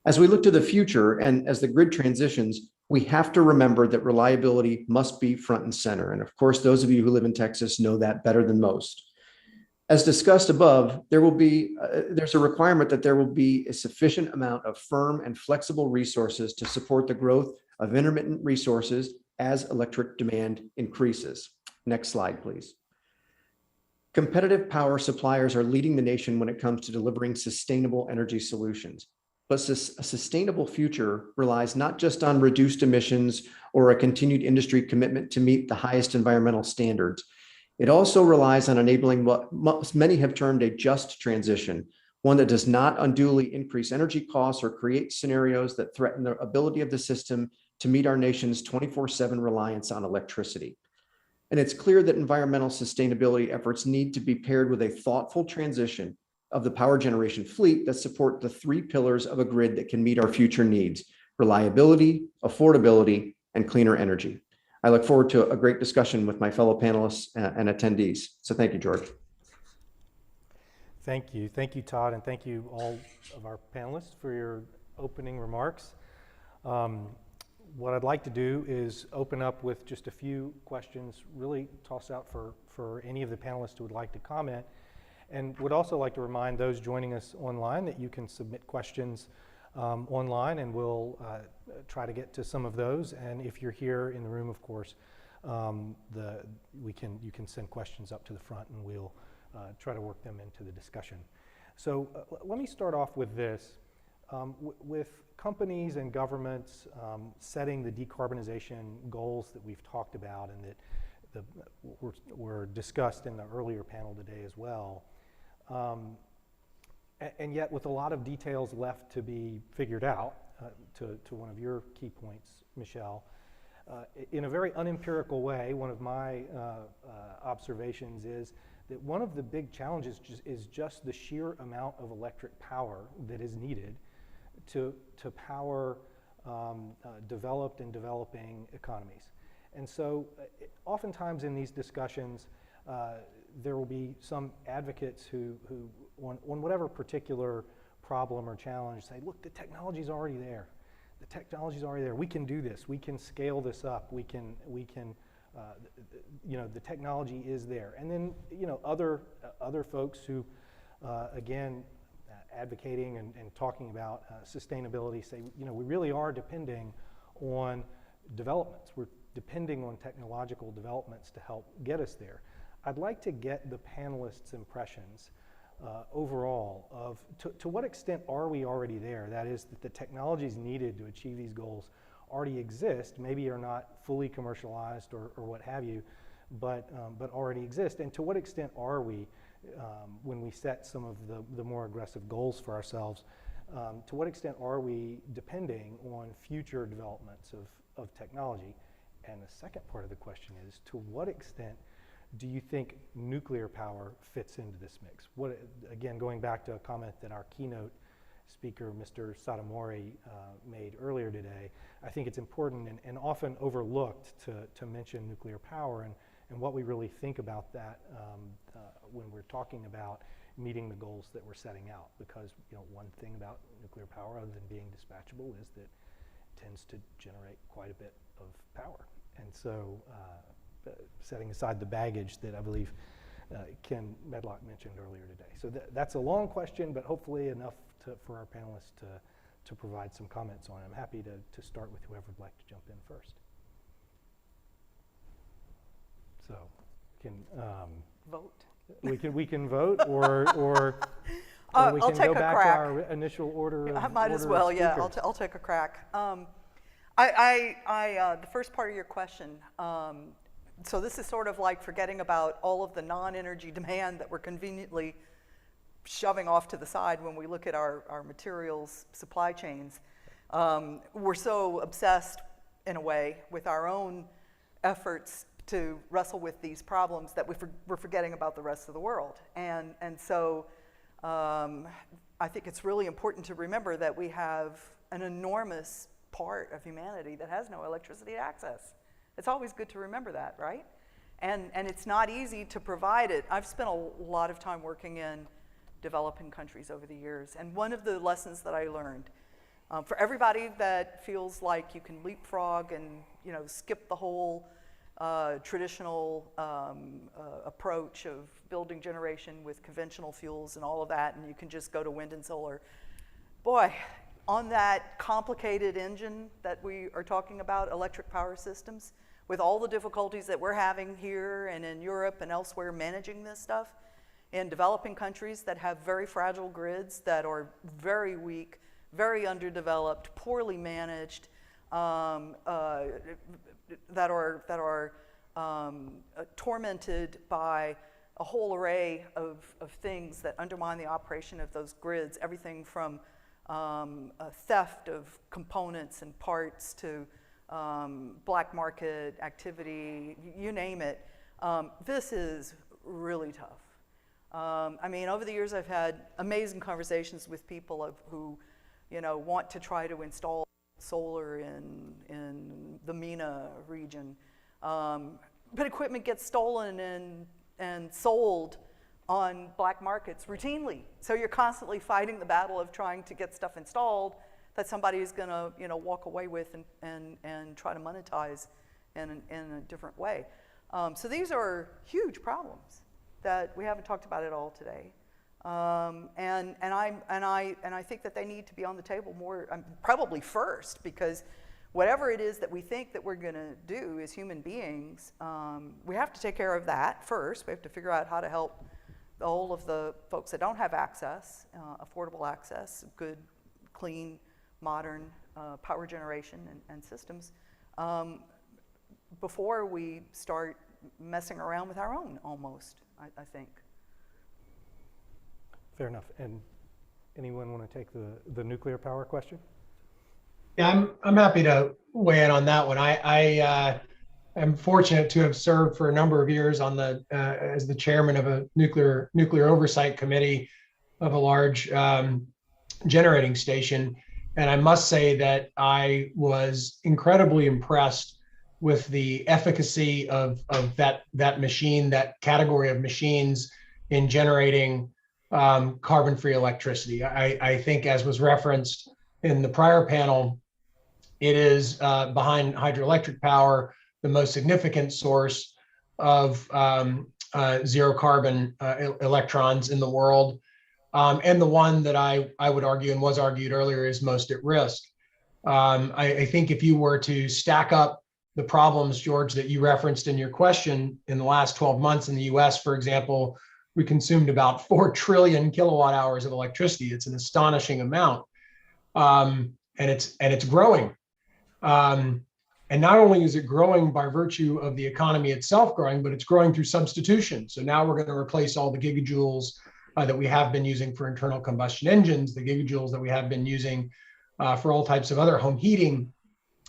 As we look to the future and as the grid transitions, we have to remember that reliability must be front and center. And of course, those of you who live in Texas know that better than most. As discussed above, there's a requirement that there will be a sufficient amount of firm and flexible resources to support the growth of intermittent resources as electric demand increases. Next slide, please. Competitive power suppliers are leading the nation when it comes to delivering sustainable energy solutions. But a sustainable future relies not just on reduced emissions or a continued industry commitment to meet the highest environmental standards. It also relies on enabling what many have termed a just transition, one that does not unduly increase energy costs or create scenarios that threaten the ability of the system to meet our nation's 24/7 reliance on electricity. And it's clear that environmental sustainability efforts need to be paired with a thoughtful transition of the power generation fleet that support the three pillars of a grid that can meet our future needs: reliability, affordability, and cleaner energy. I look forward to a great discussion with my fellow panelists and attendees. So thank you, George. Thank you. Thank you, Todd, and thank you all of our panelists for your opening remarks. What I'd like to do is open up with just a few questions, really toss out for any of the panelists who would like to comment, and would also like to remind those joining us online that you can submit questions online, and we'll try to get to some of those. And if you're here in the room, of course, you can send questions up to the front, and we'll try to work them into the discussion. So let me start off with this. With companies and governments setting the decarbonization goals that we've talked about and that were discussed in the earlier panel today as well, and yet with a lot of details left to be figured out, to one of your key points, Michelle, in a very unempirical way, one of my observations is that one of the big challenges is just the sheer amount of electric power that is needed to power developed and developing economies. And so oftentimes in these discussions, there will be some advocates who on whatever particular problem or challenge say, look, the technology's already there. The technology's already there. We can do this. We can scale this up. We can the technology is there. And then, other folks who, again, advocating and talking about sustainability say, we really are depending on developments. We're depending on technological developments to help get us there. I'd like to get the panelists' impressions overall of to what extent are we already there? That is, that the technologies needed to achieve these goals already exist, maybe are not fully commercialized or what have you, but already exist. And to what extent are we, when we set some of the more aggressive goals for ourselves, to what extent are we depending on future developments of technology? And the second part of the question is, to what extent do you think nuclear power fits into this mix? Again, going back to a comment that our keynote speaker, Mr. Satomori, made earlier today, I think it's important and often overlooked to mention nuclear power and what we really think about that when we're talking about meeting the goals that we're setting out. Because one thing about nuclear power, other than being dispatchable, is that it tends to generate quite a bit of power. And so setting aside the baggage that I believe Ken Medlock mentioned earlier today. So that's a long question, but hopefully enough for our panelists to provide some comments on it. I'm happy to start with whoever would like to jump in first. So we can Vote. We can vote, or we I'll can take go a back crack. to our initial order. I might as order well, of yeah. speakers. I'll take a crack. The first part of your question. So this is sort of like forgetting about all of the non-energy demand that we're conveniently shoving off to the side when we look at our materials supply chains. We're so obsessed, in a way, with our own efforts to wrestle with these problems that we're forgetting about the rest of the world. And so I think it's really important to remember that we have an enormous part of humanity that has no electricity access. It's always good to remember that, right? And it's not easy to provide it. I've spent a lot of time working in developing countries over the years, and one of the lessons that I learned, for everybody that feels like you can leapfrog and skip the whole traditional approach of building generation with conventional fuels and all of that, and you can just go to wind and solar. Boy, on that complicated engine that we are talking about, electric power systems, with all the difficulties that we're having here and in Europe and elsewhere managing this stuff, in developing countries that have very fragile grids that are very weak, very underdeveloped, poorly managed, that are tormented by a whole array of things that undermine the operation of those grids, everything from theft of components and parts to black market activity, you name it. This is really tough. I mean, over the years I've had amazing conversations with people who want to try to install solar in the MENA region. But equipment gets stolen and sold on black markets routinely. So you're constantly fighting the battle of trying to get stuff installed that somebody is going to walk away with and try to monetize in a different way. So these are huge problems that we haven't talked about at all today. And I think that they need to be on the table more, probably first, because whatever it is that we think that we're going to do as human beings, we have to take care of that first. We have to figure out how to help all of the folks that don't have access, affordable access, good, clean, modern power generation and systems, before we start messing around with our own, almost, I think. Fair enough. And anyone want to take the nuclear power question? Yeah, I'm happy to weigh in on that one. I am fortunate to have served for a number of years on as the chairman of a nuclear oversight committee of a large generating station. And I must say that I was incredibly impressed with the efficacy of that machine, that category of machines in generating carbon-free electricity. I think, as was referenced in the prior panel, it is behind hydroelectric power, the most significant source of zero carbon electrons in the world. And the one that I would argue, and was argued earlier, is most at risk. I think if you were to stack up the problems, George, that you referenced in your question, in the last 12 months in the US, for example, we consumed about 4 trillion kilowatt hours of electricity. It's an astonishing amount. And it's growing. And not only is it growing by virtue of the economy itself growing, but it's growing through substitution. So now we're going to replace all the gigajoules that we have been using for internal combustion engines, the gigajoules that we have been using for all types of other home heating,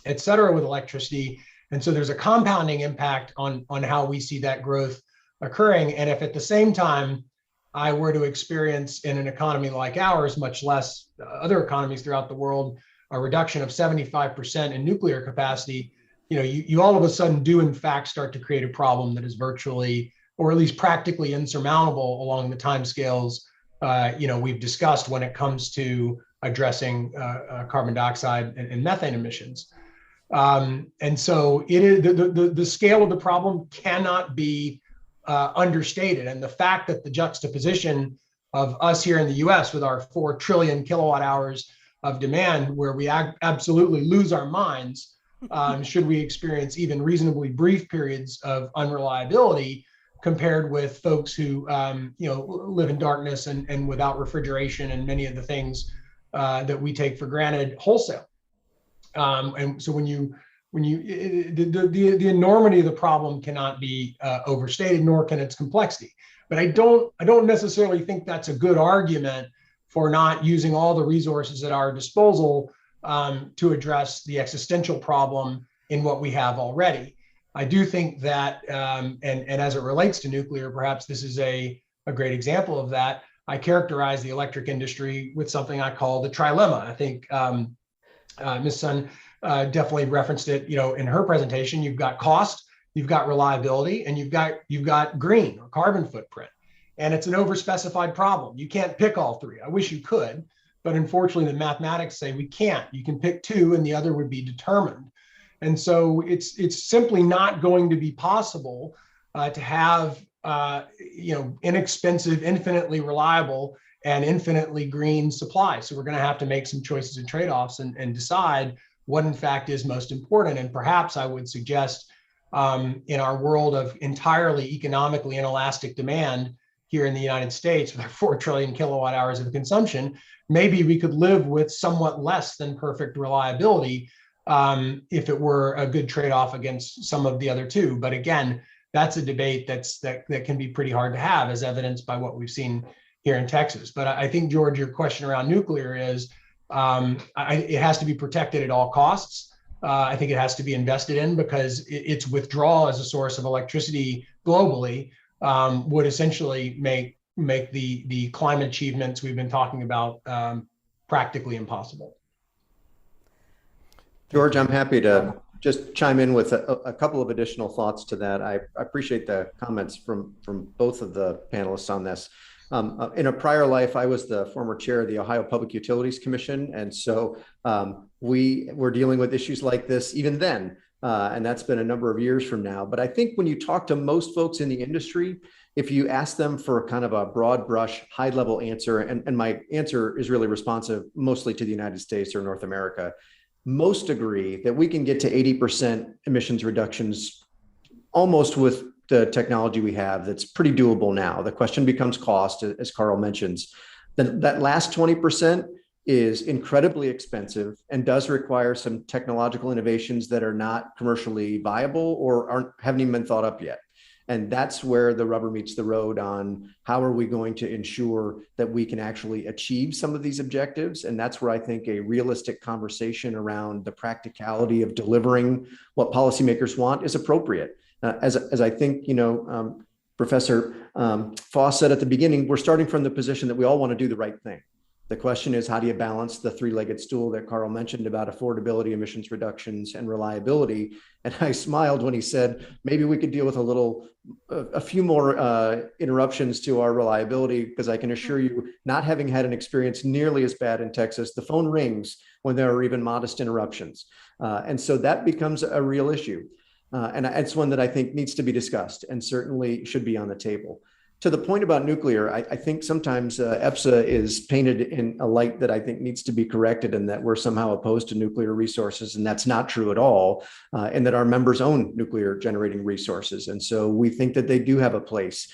et cetera, with electricity. And so there's a compounding impact on how we see that growth occurring. And if at the same time I were to experience in an economy like ours, much less other economies throughout the world, a reduction of 75% in nuclear capacity, you all of a sudden do in fact start to create a problem that is virtually, or at least practically, insurmountable along the timescales we've discussed when it comes to addressing carbon dioxide and methane emissions. And so it is the scale of the problem cannot be understated. And the fact that the juxtaposition of us here in the US with our 4 trillion kilowatt hours of demand, where we absolutely lose our minds, should we experience even reasonably brief periods of unreliability, compared with folks who live in darkness and without refrigeration and many of the things that we take for granted wholesale. And so the enormity of the problem cannot be overstated, nor can its complexity. But I don't necessarily think that's a good argument for not using all the resources at our disposal to address the existential problem in what we have already. I do think that, and as it relates to nuclear, perhaps this is a great example of that. I characterize the electric industry with something I call the trilemma. I think Ms. Sun definitely referenced it, in her presentation. You've got cost, you've got reliability, and you've got green or carbon footprint. And it's an overspecified problem. You can't pick all three. I wish you could, but unfortunately the mathematics say we can't. You can pick two and the other would be determined. And so it's simply not going to be possible to have inexpensive, infinitely reliable, and infinitely green supply. So we're going to have to make some choices and trade-offs and decide what in fact is most important. And perhaps I would suggest in our world of entirely economically inelastic demand here in the United States with our 4 trillion kilowatt hours of consumption, maybe we could live with somewhat less than perfect reliability if it were a good trade-off against some of the other two. But again, that's a debate that can be pretty hard to have, as evidenced by what we've seen here in Texas. But I think, George, your question around nuclear is it has to be protected at all costs. I think it has to be invested in because its withdrawal as a source of electricity globally would essentially make the climate achievements we've been talking about practically impossible. George, I'm happy to just chime in with a couple of additional thoughts to that. I appreciate the comments from both of the panelists on this. In a prior life, I was the former chair of the Ohio Public Utilities Commission. And so we were dealing with issues like this even then. And that's been a number of years from now. But I think when you talk to most folks in the industry, if you ask them for kind of a broad brush, high level answer, and my answer is really responsive mostly to the United States or North America, most agree that we can get to 80% emissions reductions almost with the technology we have. That's pretty doable now. The question becomes cost, as Carl mentions. That last 20% is incredibly expensive and does require some technological innovations that are not commercially viable or haven't even been thought up yet. And that's where the rubber meets the road on how are we going to ensure that we can actually achieve some of these objectives. And that's where I think a realistic conversation around the practicality of delivering what policymakers want is appropriate. As I think, Professor Foss said at the beginning, we're starting from the position that we all want to do the right thing. The question is, how do you balance the three-legged stool that Carl mentioned about affordability, emissions reductions, and reliability? And I smiled when he said, maybe we could deal with a few more interruptions to our reliability, because I can assure you, not having had an experience nearly as bad in Texas, the phone rings when there are even modest interruptions. And so that becomes a real issue. And it's one that I think needs to be discussed and certainly should be on the table. To the point about nuclear, I think sometimes EPSA is painted in a light that I think needs to be corrected, and that we're somehow opposed to nuclear resources. And that's not true at all, and that our members own nuclear generating resources. And so we think that they do have a place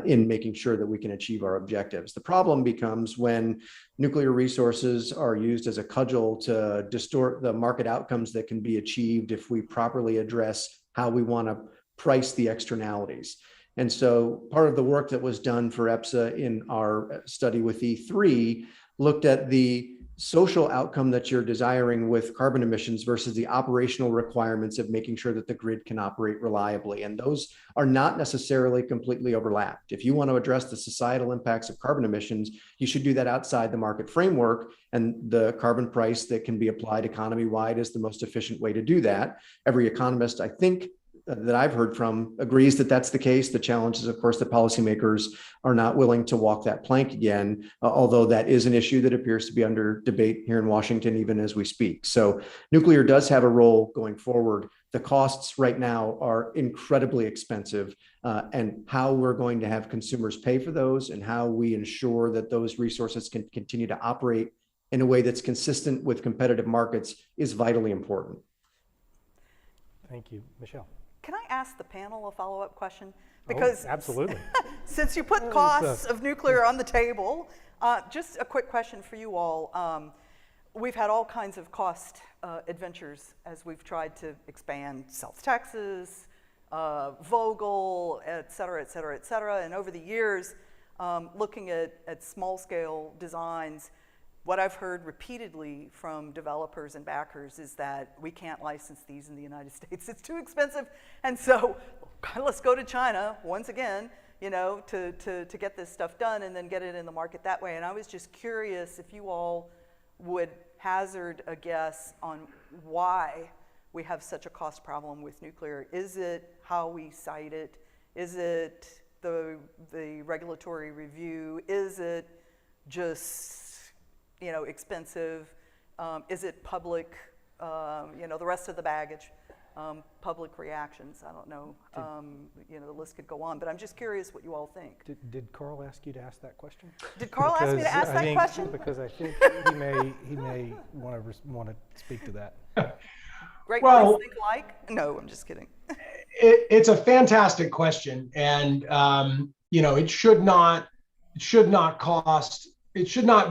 in making sure that we can achieve our objectives. The problem becomes when nuclear resources are used as a cudgel to distort the market outcomes that can be achieved if we properly address how we want to price the externalities. And so part of the work that was done for EPSA in our study with E3 looked at the social outcome that you're desiring with carbon emissions versus the operational requirements of making sure that the grid can operate reliably. And those are not necessarily completely overlapped. If you want to address the societal impacts of carbon emissions, you should do that outside the market framework, and the carbon price that can be applied economy-wide is the most efficient way to do that. Every economist, I think, that I've heard from agrees that that's the case. The challenge is, of course, that policymakers are not willing to walk that plank again, although that is an issue that appears to be under debate here in Washington, even as we speak. So nuclear does have a role going forward. The costs right now are incredibly expensive, and how we're going to have consumers pay for those and how we ensure that those resources can continue to operate in a way that's consistent with competitive markets is vitally important. Thank you. Michelle. Can I ask the panel a follow-up question? Because absolutely. Since you put costs of nuclear on the table, just a quick question for you all. We've had all kinds of cost adventures as we've tried to expand South Texas, Vogtle, et cetera, et cetera, et cetera. And over the years, looking at small-scale designs, what I've heard repeatedly from developers and backers is that we can't license these in the United States. It's too expensive. And so let's go to China once again, you know, to get this stuff done and then get it in the market that way. And I was just curious if you all would hazard a guess on why we have such a cost problem with nuclear. Is it how we cite it? Is it the regulatory review? Is it just, you know, expensive? Is it public, you know, the rest of the baggage, public reactions? I don't know. You know, the list could go on, but I'm just curious what you all think. Did Carl ask you to ask that question? Did Carl ask me to ask that question? Because I think he may want to speak to that. Great minds think alike? No, I'm just kidding. It's a fantastic question, and you know, it should not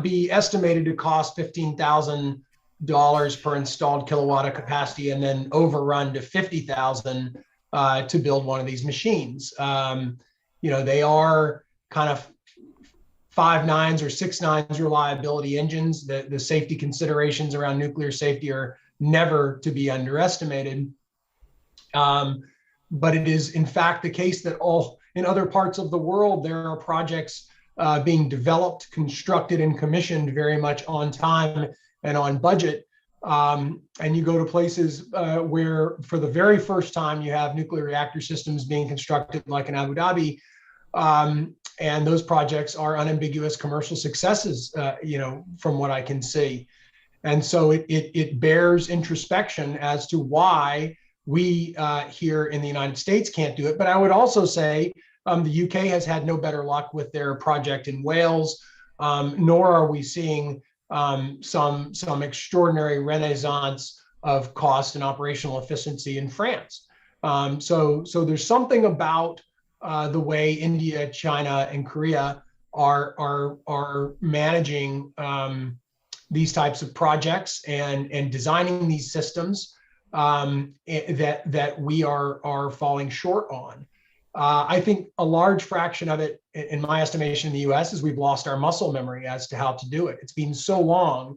be estimated to cost $15,000 per installed kilowatt of capacity and then overrun to $50,000 to build one of these machines. You know, they are kind of 5 nines or 6 nines reliability engines. The safety considerations around nuclear safety are never to be underestimated. But it is in fact the case that in other parts of the world, there are projects being developed, constructed, and commissioned very much on time and on budget. And you go to places where for the very first time you have nuclear reactor systems being constructed, like in Abu Dhabi, and those projects are unambiguous commercial successes, you know, from what I can see. And so it bears introspection as to why we here in the United States can't do it. But I would also say the UK has had no better luck with their project in Wales, nor are we seeing some extraordinary renaissance of cost and operational efficiency in France. So there's something about the way India, China, and Korea are managing these types of projects and designing these systems that we are falling short on. I think a large fraction of it, in my estimation, in the US, is we've lost our muscle memory as to how to do it. It's been so long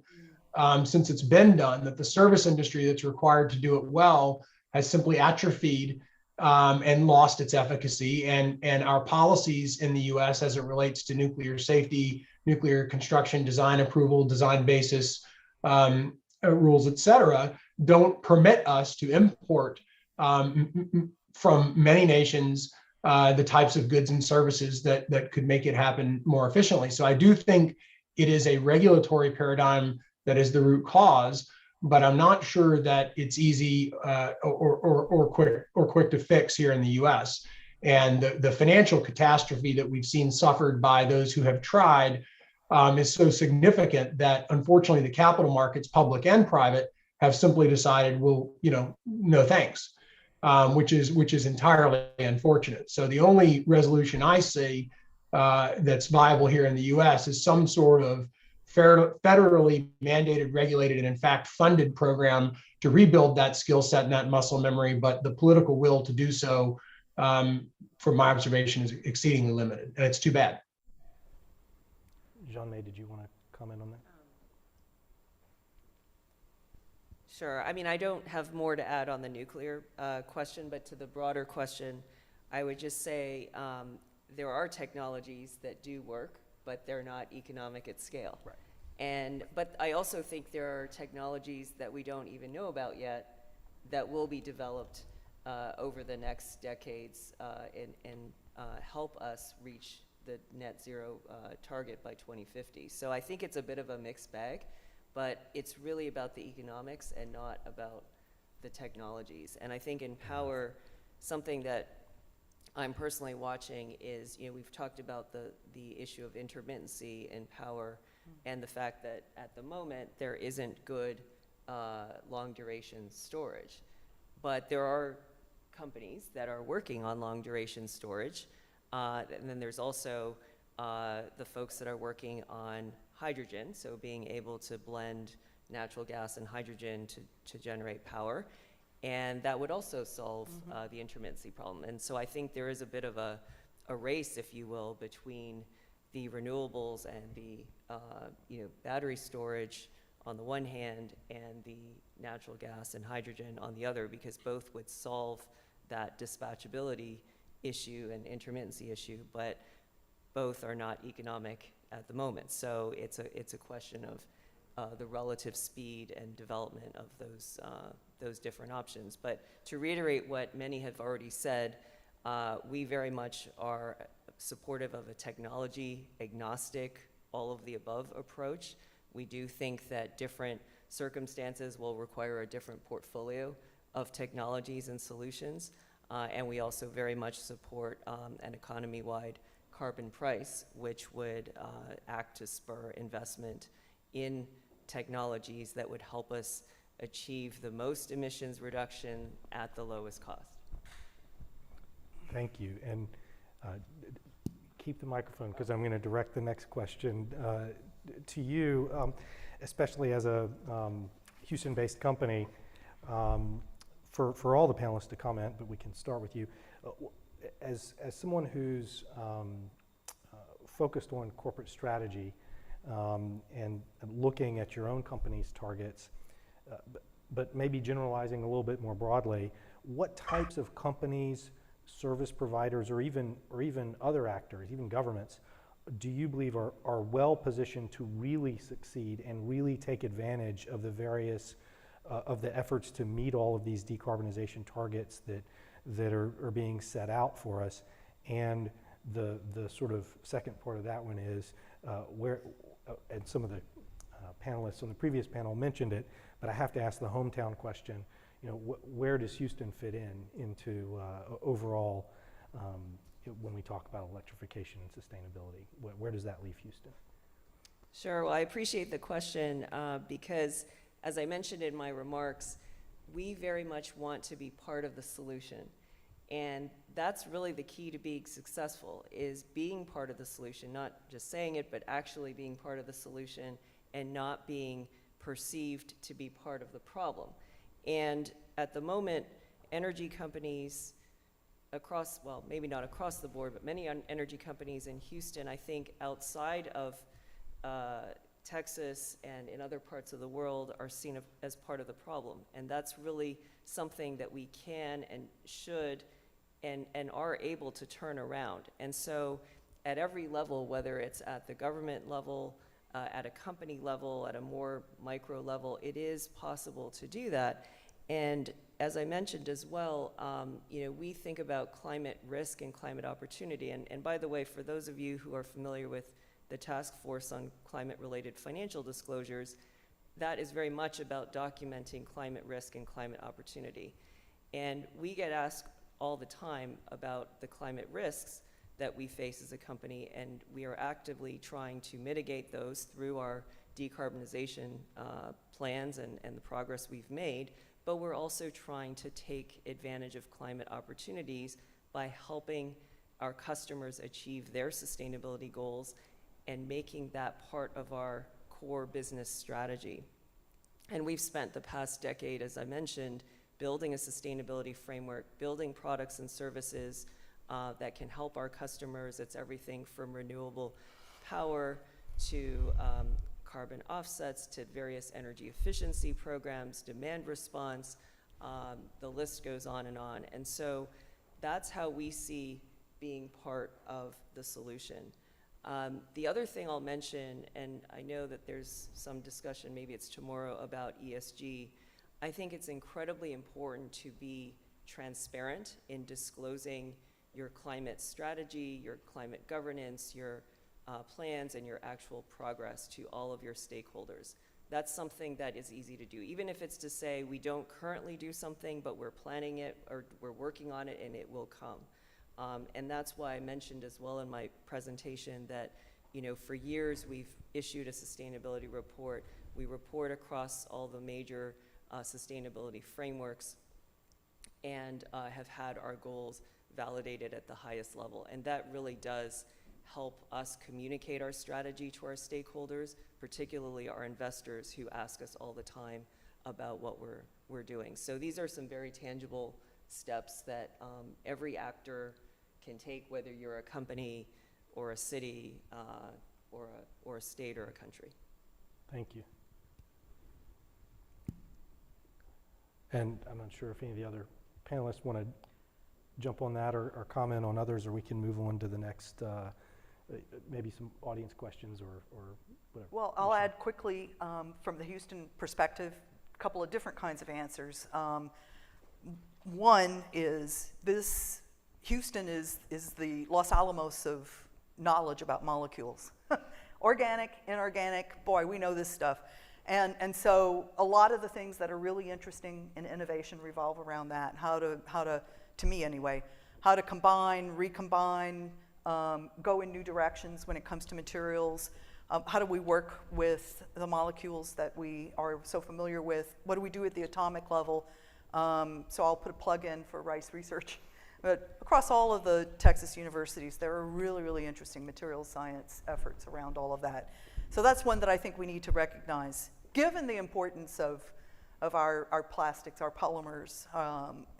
since it's been done that the service industry that's required to do it well has simply atrophied. and lost its efficacy. And our policies in the US as it relates to nuclear safety, nuclear construction, design approval, design basis, rules, et cetera, don't permit us to import from many nations the types of goods and services that could make it happen more efficiently. So I do think it is a regulatory paradigm that is the root cause, but I'm not sure that it's easy or quick to fix here in the U.S. And the financial catastrophe that we've seen suffered by those who have tried is so significant that unfortunately the capital markets, public and private, have simply decided, well, no thanks, which is entirely unfortunate. So the only resolution I see that's viable here in the U.S. is some sort of federally mandated, regulated, and in fact funded program to rebuild that skill set and that muscle memory. But the political will to do so, from my observation, is exceedingly limited, and it's too bad. Jeanne-Mey, did you want to comment on that? Sure. I mean, I don't have more to add on the nuclear question, but to the broader question, I would just say there are technologies that do work, but they're not economic at scale. Right. But I also think there are technologies that we don't even know about yet that will be developed over the next decades and help us reach the net zero target by 2050. So I think it's a bit of a mixed bag, but it's really about the economics and not about the technologies. And I think in power, something that I'm personally watching is, we've talked about the issue of intermittency in power and the fact that at the moment there isn't good long duration storage. But there are companies that are working on long duration storage. And then there's also the folks that are working on hydrogen, so being able to blend natural gas and hydrogen to generate power. And that would also solve the intermittency problem. And so I think there is a bit of a race, if you will, between the renewables and the battery storage on the one hand and the natural gas and hydrogen on the other, because both would solve that dispatchability issue and intermittency issue, but both are not economic at the moment. So it's a question of the relative speed and development of those different options. But to reiterate what many have already said, we very much are supportive of a technology agnostic, all of the above approach. We do think that different circumstances will require a different portfolio of technologies and solutions. And we also very much support an economy-wide carbon price, which would act to spur investment in technologies that would help us achieve the most emissions reduction at the lowest cost. Thank you. And keep the microphone, because I'm going to direct the next question to you, especially as a Houston-based company. For all the panelists to comment, but we can start with you. As someone who's focused on corporate strategy and looking at your own company's targets, but maybe generalizing a little bit more broadly, what types of companies, service providers, or even other actors, even governments, do you believe are well positioned to really succeed and really take advantage of the various of the efforts to meet all of these decarbonization targets that are being set out for us? And the sort of second part of that one is where, and some of the panelists on the previous panel mentioned it, but I have to ask the hometown question. Where does Houston fit into overall when we talk about electrification and sustainability? Where does that leave Houston? Sure. Well, I appreciate the question because, as I mentioned in my remarks, we very much want to be part of the solution. And that's really the key to being successful, is being part of the solution, not just saying it, but actually being part of the solution and not being perceived to be part of the problem. And at the moment, energy companies across, well, maybe not across the board, but many energy companies in Houston, I think outside of Texas and in other parts of the world, are seen as part of the problem. And that's really something that we can and should and are able to turn around. And so at every level, whether it's at the government level, at a company level, at a more micro level, it is possible to do that. And as I mentioned as well, we think about climate risk and climate opportunity. And by the way, for those of you who are familiar with the Task Force on Climate-Related Financial Disclosures, that is very much about documenting climate risk and climate opportunity. And we get asked all the time about the climate risks that we face as a company, and we are actively trying to mitigate those through our decarbonization plans and the progress we've made, but we're also trying to take advantage of climate opportunities by helping our customers achieve their sustainability goals and making that part of our core business strategy. And we've spent the past decade, as I mentioned, building a sustainability framework, building products and services that can help our customers. It's everything from renewable power to carbon offsets to various energy efficiency programs, demand response, the list goes on. And so that's how we see being part of the solution. The other thing I'll mention, and I know that there's some discussion, maybe it's tomorrow, about ESG. I think it's incredibly important to be transparent in disclosing your climate strategy, your climate governance, your plans, and your actual progress to all of your stakeholders. That's something that is easy to do, even if it's to say we don't currently do something, but we're planning it or we're working on it and it will come. And that's why I mentioned as well in my presentation that, for years we've issued a sustainability report. We report across all the major sustainability frameworks and have had our goals validated at the highest level. And that really does help us communicate our strategy to our stakeholders, particularly our investors who ask us all the time about what we're doing. So these are some very tangible steps that every actor can take, whether you're a company or a city or a state or a country. Thank you. And I'm not sure if any of the other panelists want to jump on that or comment on others, or we can move on to the next, maybe some audience questions or whatever. Well, I'll add quickly from the Houston perspective, a couple of different kinds of answers. One is Houston is the Los Alamos of knowledge about molecules. Organic, inorganic, boy, we know this stuff. And so a lot of the things that are really interesting in innovation revolve around that, how to me anyway, how to combine, recombine, go in new directions when it comes to materials. How do we work with the molecules that we are so familiar with? What do we do at the atomic level? So I'll put a plug in for Rice Research. But across all of the Texas universities, there are really, really interesting materials science efforts around all of that. So that's one that I think we need to recognize, given the importance of our plastics, our polymers,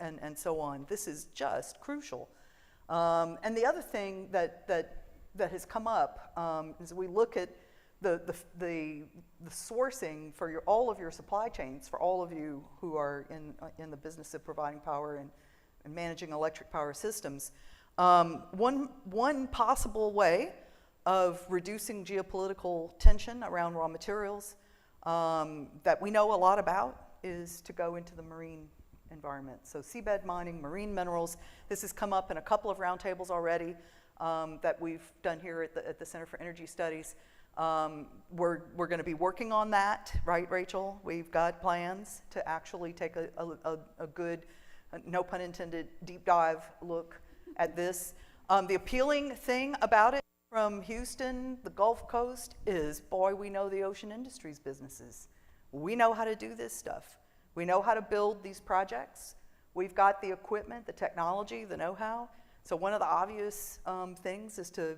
and so on. This is just crucial. And the other thing that has come up is we look at the sourcing for all of your supply chains, for all of you who are in the business of providing power and managing electric power systems. One possible way of reducing geopolitical tension around raw materials that we know a lot about is to go into the marine environment. So seabed mining, marine minerals. This has come up in a couple of roundtables already that we've done here at the Center for Energy Studies. We're going to be working on that, right, Rachel? We've got plans to actually take a good, no pun intended, deep dive look at this. The appealing thing about it from Houston, the Gulf Coast, is, boy, we know the ocean industry's businesses. We know how to do this stuff. We know how to build these projects. We've got the equipment, the technology, the know-how. So one of the obvious things is to,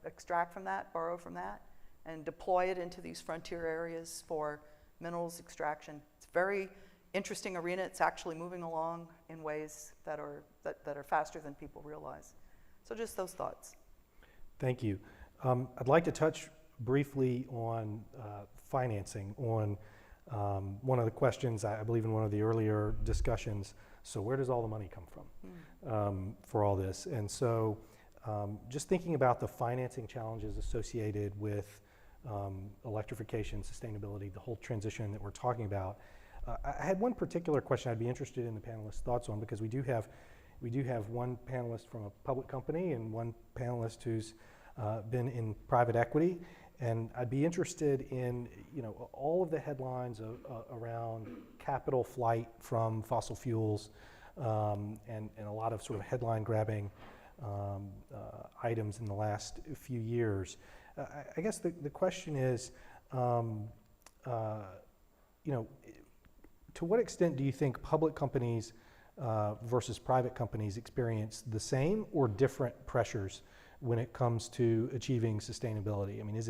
extract from that, borrow from that, and deploy it into these frontier areas for minerals extraction. It's a very interesting arena. It's actually moving along in ways that are faster than people realize. So just those thoughts. Thank you. I'd like to touch briefly on financing, on One of the questions, I believe in one of the earlier discussions, so where does all the money come from for all this? And so just thinking about the financing challenges associated with electrification, sustainability, the whole transition that we're talking about, I had one particular question I'd be interested in the panelists' thoughts on, because we do have one panelist from a public company and one panelist who's been in private equity. And I'd be interested in, all of the headlines around capital flight from fossil fuels and a lot of sort of headline grabbing items in the last few years. I guess the question is, to what extent do you think public companies versus private companies experience the same or different pressures when it comes to achieving sustainability? I mean,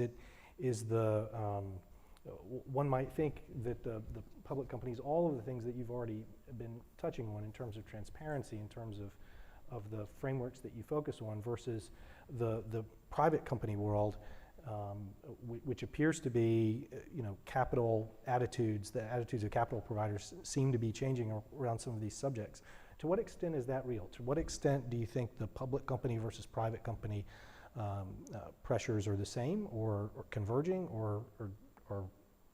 one might think that the public companies, all of the things that you've already been touching on in terms of transparency, in terms of the frameworks that you focus on, versus the private company world, which appears to be, capital attitudes, the attitudes of capital providers seem to be changing around some of these subjects. To what extent is that real? To what extent do you think the public company versus private company pressures are the same, or converging, or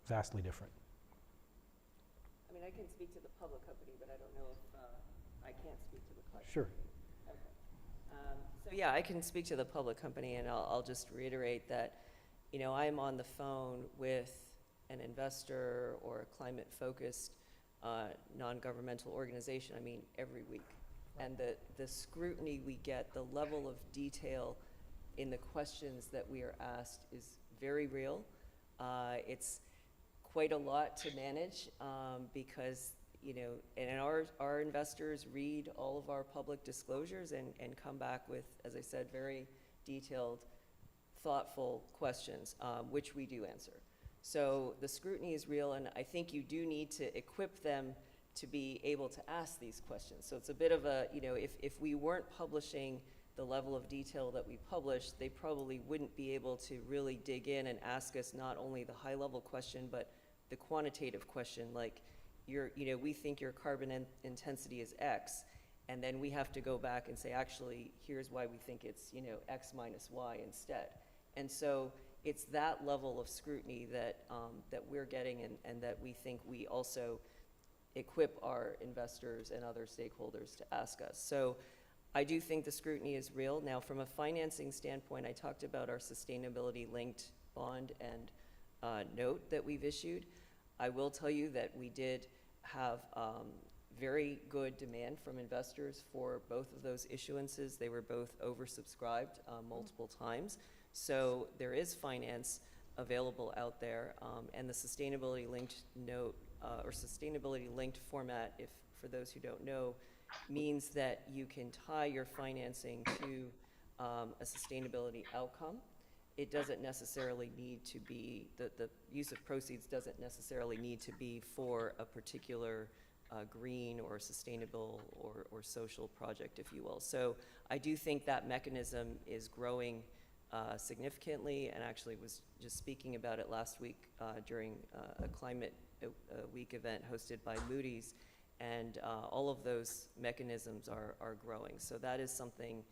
vastly different? I mean, I can speak to the public company, but I don't know if I can't speak to the private. Sure. Okay. So yeah, I can speak to the public company, and I'll just reiterate that, I'm on the phone with an investor or a climate-focused non-governmental organization, every week. And the scrutiny we get, the level of detail in the questions that we are asked is very real. It's quite a lot to manage because, and our investors read all of our public disclosures and come back with, as I said, very detailed, thoughtful questions, which we do answer. So the scrutiny is real, and I think you do need to equip them to be able to ask these questions. So it's a bit of a, if we weren't publishing the level of detail that we publish, they probably wouldn't be able to really dig in and ask us not only the high level question, but the quantitative question, like, we think your carbon intensity is X, and then we have to go back and say, actually, here's why we think it's, X minus Y instead. And so it's that level of scrutiny that we're getting, and that we think we also equip our investors and other stakeholders to ask us. So I do think the scrutiny is real. Now, from a financing standpoint, I talked about our sustainability-linked bond and note that we've issued. I will tell you that we did have very good demand from investors for both of those issuances. They were both oversubscribed multiple times. So there is finance available out there, and the sustainability-linked note or sustainability-linked format, if for those who don't know, means that you can tie your financing to a sustainability outcome. It doesn't necessarily need to be, the use of proceeds doesn't necessarily need to be for a particular green or sustainable or social project, if you will. So I do think that mechanism is growing significantly, and actually was just speaking about it last week during a Climate Week event hosted by Moody's, and all of those mechanisms are growing. So that is something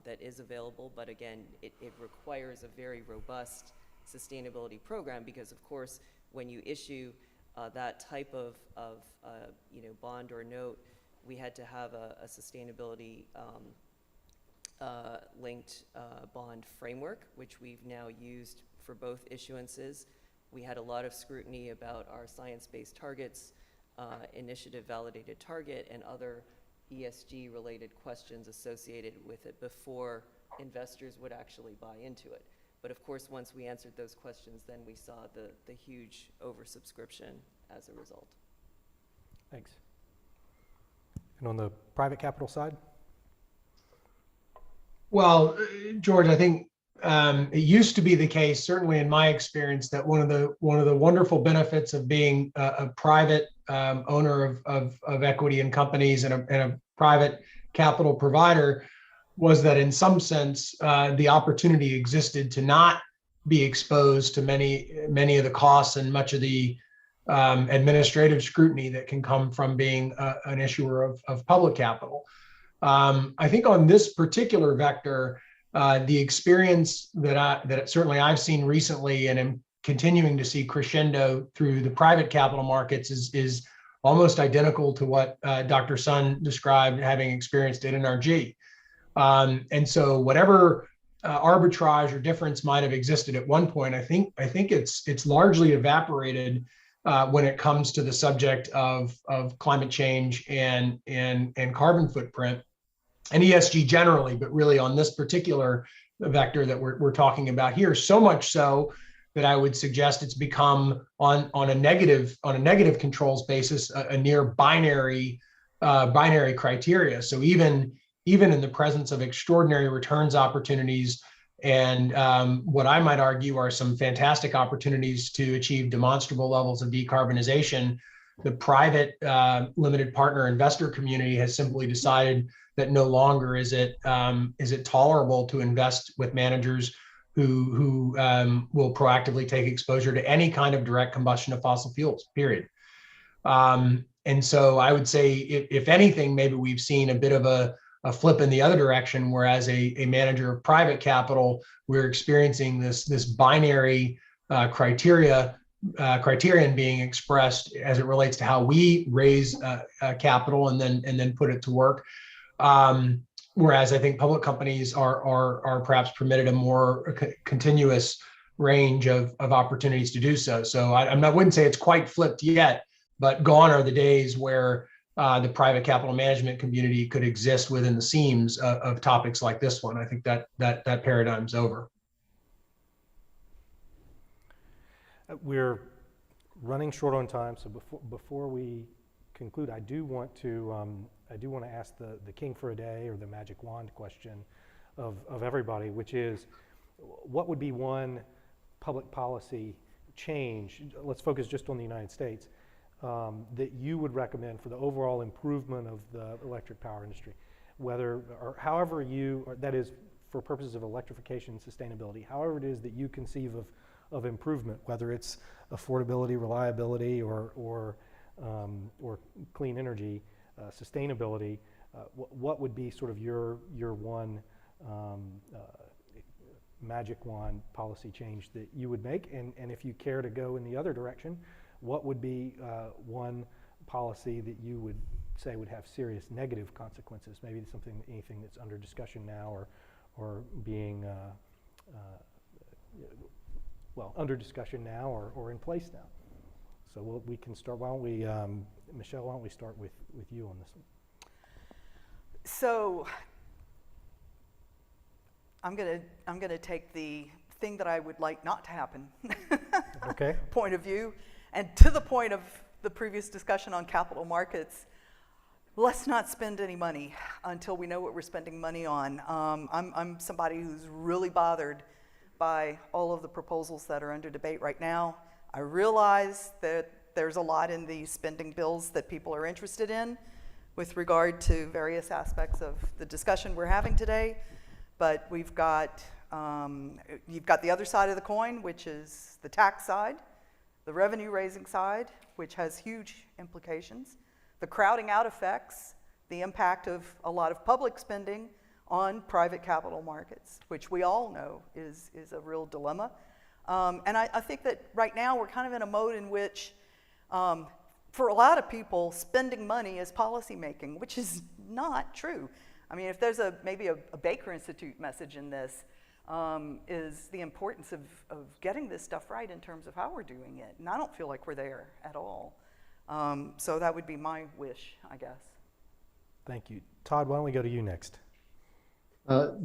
that is available, but again, it requires a very robust sustainability program, because of course, when you issue that type of bond or note, we had to have a sustainability linked bond framework, which we've now used for both issuances. We had a lot of scrutiny about our science-based targets, initiative validated target, and other ESG related questions associated with it before investors would actually buy into it. But of course, once we answered those questions, then we saw the huge oversubscription as a result. Thanks. And on the private capital side? Well, George, I think it used to be the case, certainly in my experience, that one of the wonderful benefits of being a private owner of equity in companies and a private capital provider was that in some sense the opportunity existed to not be exposed to many of the costs and much of the administrative scrutiny that can come from being an issuer of public capital. I think on this particular vector, the experience that certainly I've seen recently and am continuing to see crescendo through the private capital markets is almost identical to what Dr. Sun described having experienced at NRG. And so whatever arbitrage or difference might have existed at one point, I think it's largely evaporated when it comes to the subject of climate change and carbon footprint and ESG generally, but really on this particular vector that we're talking about here, so much so that I would suggest it's become on a negative controls basis a near binary criteria. So even in the presence of extraordinary returns opportunities and what I might argue are some fantastic opportunities to achieve demonstrable levels of decarbonization, the private limited partner investor community has simply decided that no longer is it tolerable to invest with managers who will proactively take exposure to any kind of direct combustion of fossil fuels, period. And so I would say, if anything, maybe we've seen a bit of a flip in the other direction, whereas a manager of private capital, we're experiencing this binary criterion being expressed as it relates to how we raise capital and then put it to work. Whereas I think public companies are perhaps permitted a more continuous range of opportunities to do so. So I wouldn't say it's quite flipped yet, but gone are the days where the private capital management community could exist within the seams of topics like this one. I think that paradigm's over. We're running short on time, so before we conclude, I do want to ask the king for a day, or the magic wand question of everybody, which is, what would be one public policy change, let's focus just on the United States, that you would recommend for the overall improvement of the electric power industry, whether or however that is for purposes of electrification and sustainability, however it is that you conceive of improvement, whether it's affordability, reliability, or clean energy, sustainability, what would be sort of your one magic wand policy change that you would make? And if you care to go in the other direction, what would be one policy that you would say would have serious negative consequences? Maybe anything that's under discussion now, or being under discussion now, or in place now. So we can start. Why don't we, Michelle? Why don't we start with you on this one? So I'm gonna take the thing that I would like not to happen Okay. point of view, and to the point of the previous discussion on capital markets, let's not spend any money until we know what we're spending money on. I'm somebody who's really bothered by all of the proposals that are under debate right now. I realize that there's a lot in the spending bills that people are interested in with regard to various aspects of the discussion we're having today, but you've got the other side of the coin, which is the tax side, the revenue raising side, which has huge implications, the crowding out effects, the impact of a lot of public spending on private capital markets, which we all know is a real dilemma. And I think that right now we're kind of in a mode in which, for a lot of people, spending money is policy making, which is not true. I mean, if there's maybe a Baker Institute message in this, is the importance of getting this stuff right in terms of how we're doing it. And I don't feel like we're there at all. So that would be my wish, I guess. Thank you. Todd, why don't we go to you next?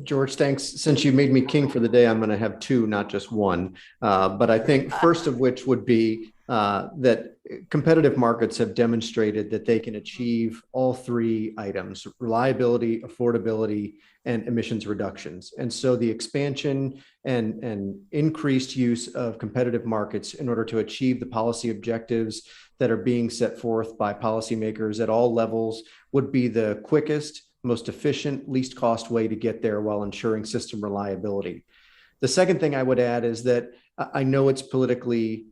George, thanks. Since you made me king for the day, I'm going to have two, not just one. But I think first of which would be that competitive markets have demonstrated that they can achieve all three items: reliability, affordability, and emissions reductions. And so the expansion and increased use of competitive markets in order to achieve the policy objectives that are being set forth by policymakers at all levels would be the quickest, most efficient, least cost way to get there while ensuring system reliability. The second thing I would add is that I know it's politically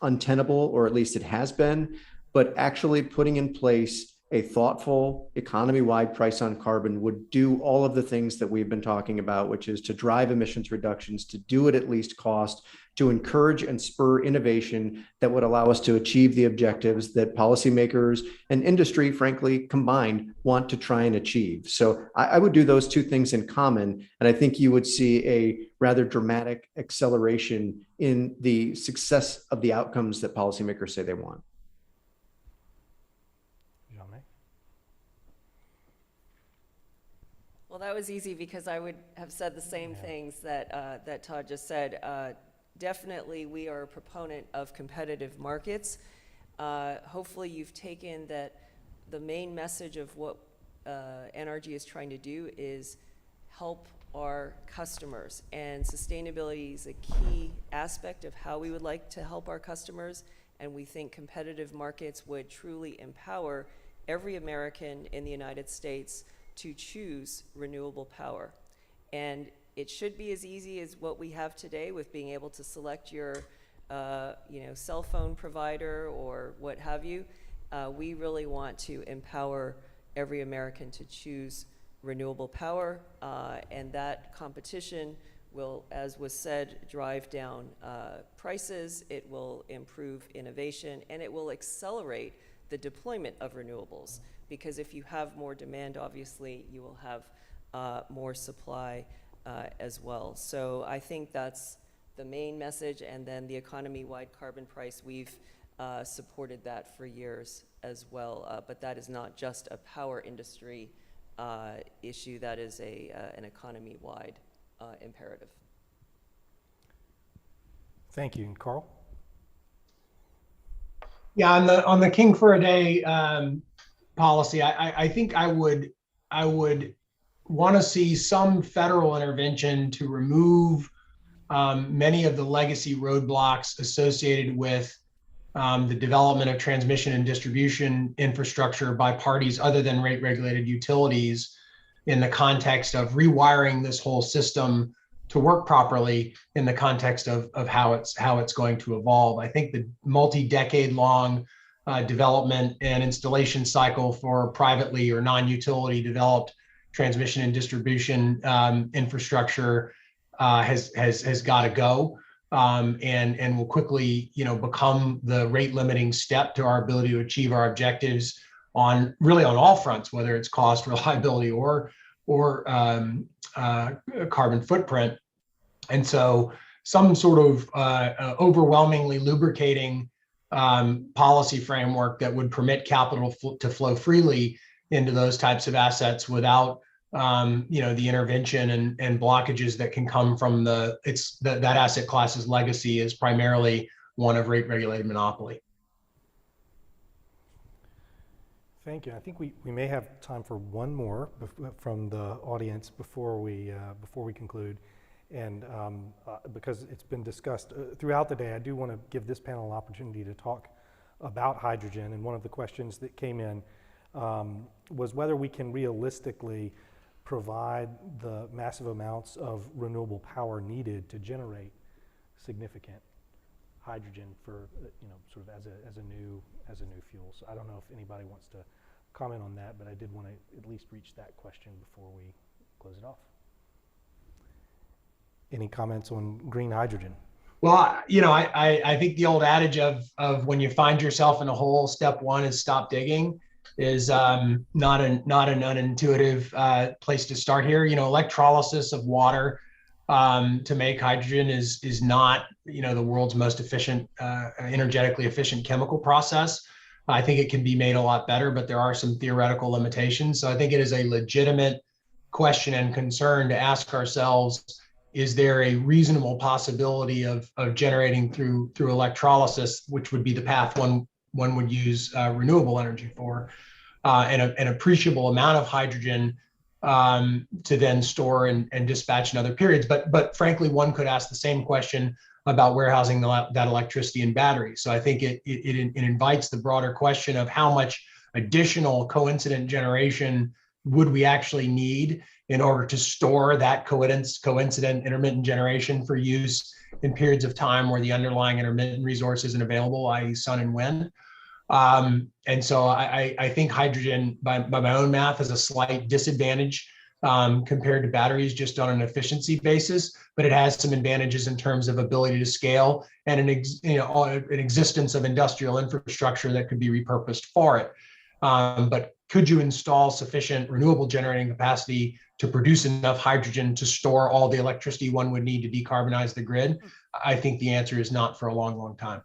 untenable, or at least it has been, but actually putting in place a thoughtful economy-wide price on carbon would do all of the things that we've been talking about, which is to drive emissions reductions, to do it at least cost, to encourage and spur innovation that would allow us to achieve the objectives that policymakers and industry, frankly, combined want to try and achieve. So I would do those two things in common, and I think you would see a rather dramatic acceleration in the success of the outcomes that policymakers say they want. Jeanne-Mey? Well, that was easy because I would have said the same things that, that Todd just said. Definitely, we are a proponent of competitive markets. Hopefully, you've taken that the main message of what NRG is trying to do is help our customers, and sustainability is a key aspect of how we would like to help our customers, and we think competitive markets would truly empower every American in the United States to choose renewable power. And it should be as easy as what we have today with being able to select your cell phone provider or what have you. We really want to empower every American to choose renewable power, and that competition will, as was said, drive down prices, it will improve innovation, and it will accelerate the deployment of renewables. Because if you have more demand, obviously, you will have more supply as well. So I think that's the main message, and then the economy-wide carbon price, we've supported that for years as well, but that is not just a power industry issue, that is an economy-wide imperative. Thank you. And Carl? Yeah, on the King for a Day policy, I think I would want to see some federal intervention to remove many of the legacy roadblocks associated with the development of transmission and distribution infrastructure by parties other than rate-regulated utilities, in the context of rewiring this whole system to work properly in the context of how it's going to evolve. I think the multi-decade long development and installation cycle for privately or non-utility developed transmission and distribution infrastructure has got to go, and will quickly become the rate limiting step to our ability to achieve our objectives on all fronts, whether it's cost, reliability, or carbon footprint. And so some sort of overwhelmingly lubricating policy framework that would permit capital to flow freely into those types of assets without the intervention and blockages that can come from that asset class's legacy is primarily one of rate regulated monopoly. Thank you. I think we may have time for one more from the audience before we conclude. And because it's been discussed throughout the day, I do want to give this panel an opportunity to talk about hydrogen. And one of the questions that came in was whether we can realistically provide the massive amounts of renewable power needed to generate significant hydrogen for sort of as a new fuel. So I don't know if anybody wants to comment on that, but I did want to at least reach that question before we close it off. Any comments on green hydrogen? Well, I think the old adage of when you find yourself in a hole, step one is stop digging is not an unintuitive place to start here. Electrolysis of water to make hydrogen is not the world's most efficient, energetically efficient chemical process. I think it can be made a lot better, but there are some theoretical limitations. So I think it is a legitimate question and concern to ask ourselves, is there a reasonable possibility of generating through electrolysis, which would be the path one would use renewable energy for, and an appreciable amount of hydrogen to then store and dispatch in other periods. But frankly, one could ask the same question about warehousing that electricity in batteries. So I think it invites the broader question of how much additional coincident generation would we actually need in order to store that coincident intermittent generation for use in periods of time where the underlying intermittent resource isn't available, i.e. sun and wind. And so I think hydrogen, by my own math, is a slight disadvantage compared to batteries just on an efficiency basis, but it has some advantages in terms of ability to scale and an existence of industrial infrastructure that could be repurposed for it. But could you install sufficient renewable generating capacity to produce enough hydrogen to store all the electricity one would need to decarbonize the grid? I think the answer is not for a long, long time.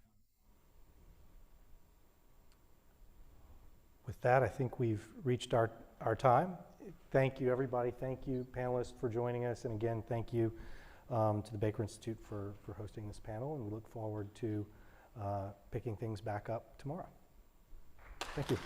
With that, I think we've reached our time. Thank you, everybody. Thank you, panelists, for joining us. And again, thank you to the Baker Institute for hosting this panel. And we look forward to picking things back up tomorrow. Thank you.